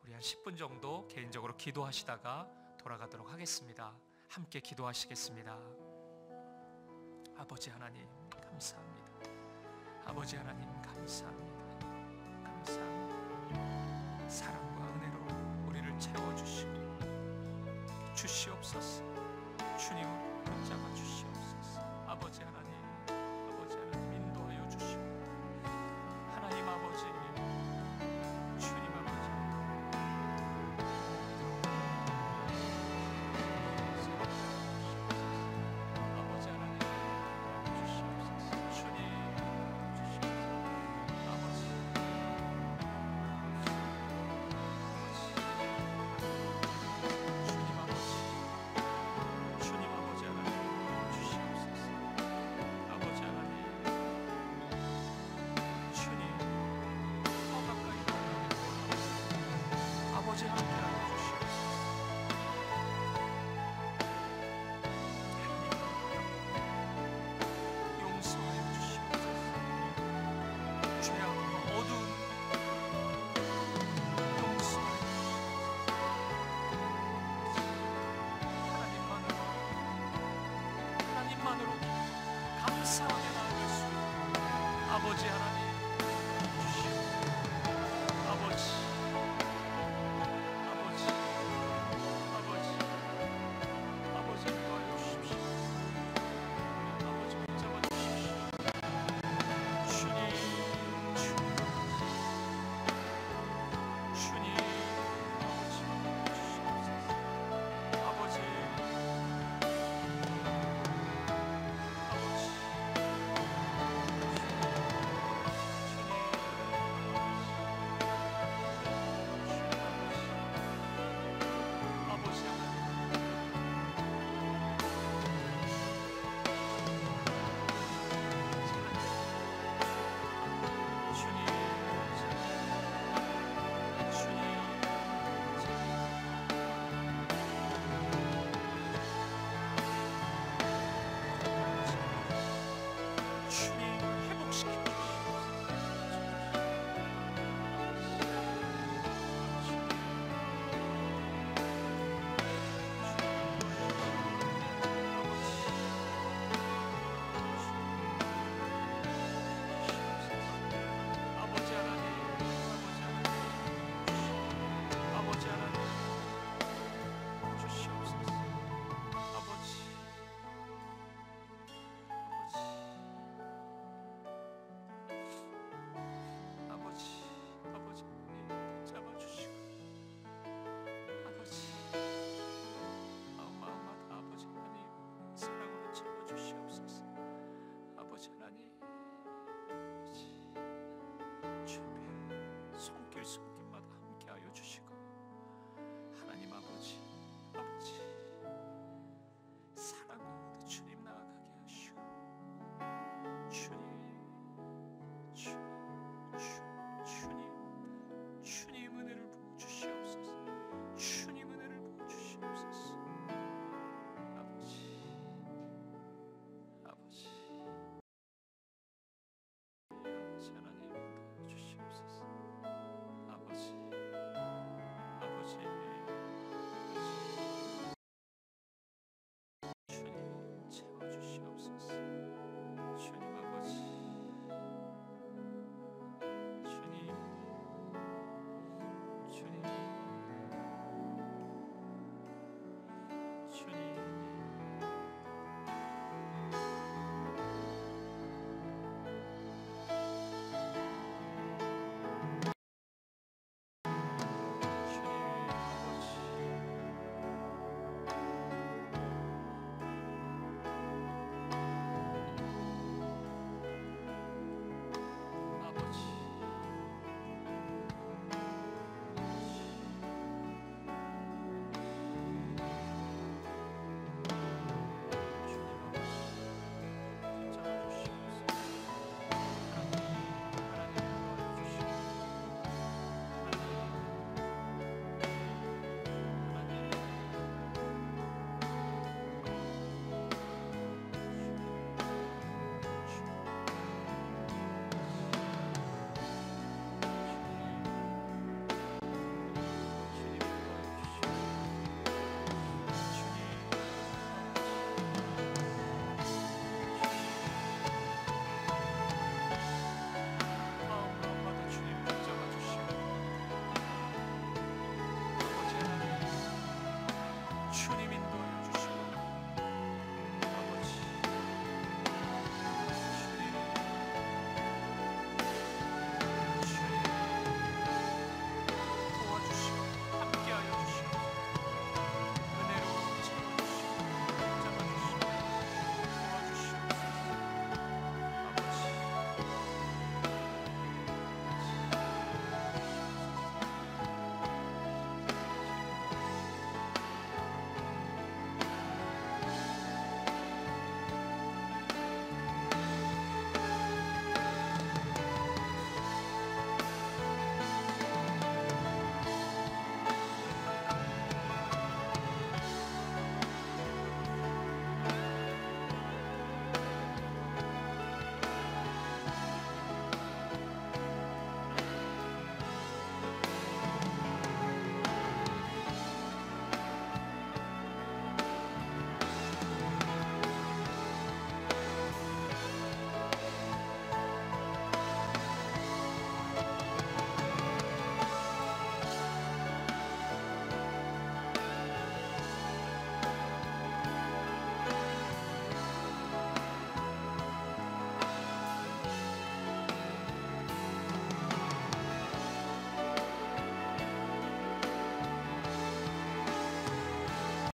우리 한 10분 정도 개인적으로 기도하시다가 돌아가도록 하겠습니다. 함께 기도하시겠습니다. 아버지 하나님 감사합니다. 아버지 하나님 감사합니다. 감사합니다. 사랑과 은혜로 우리를 채워주시고 주시옵소서. 주님을 붙잡아 주시옵소서. 아버지 하나님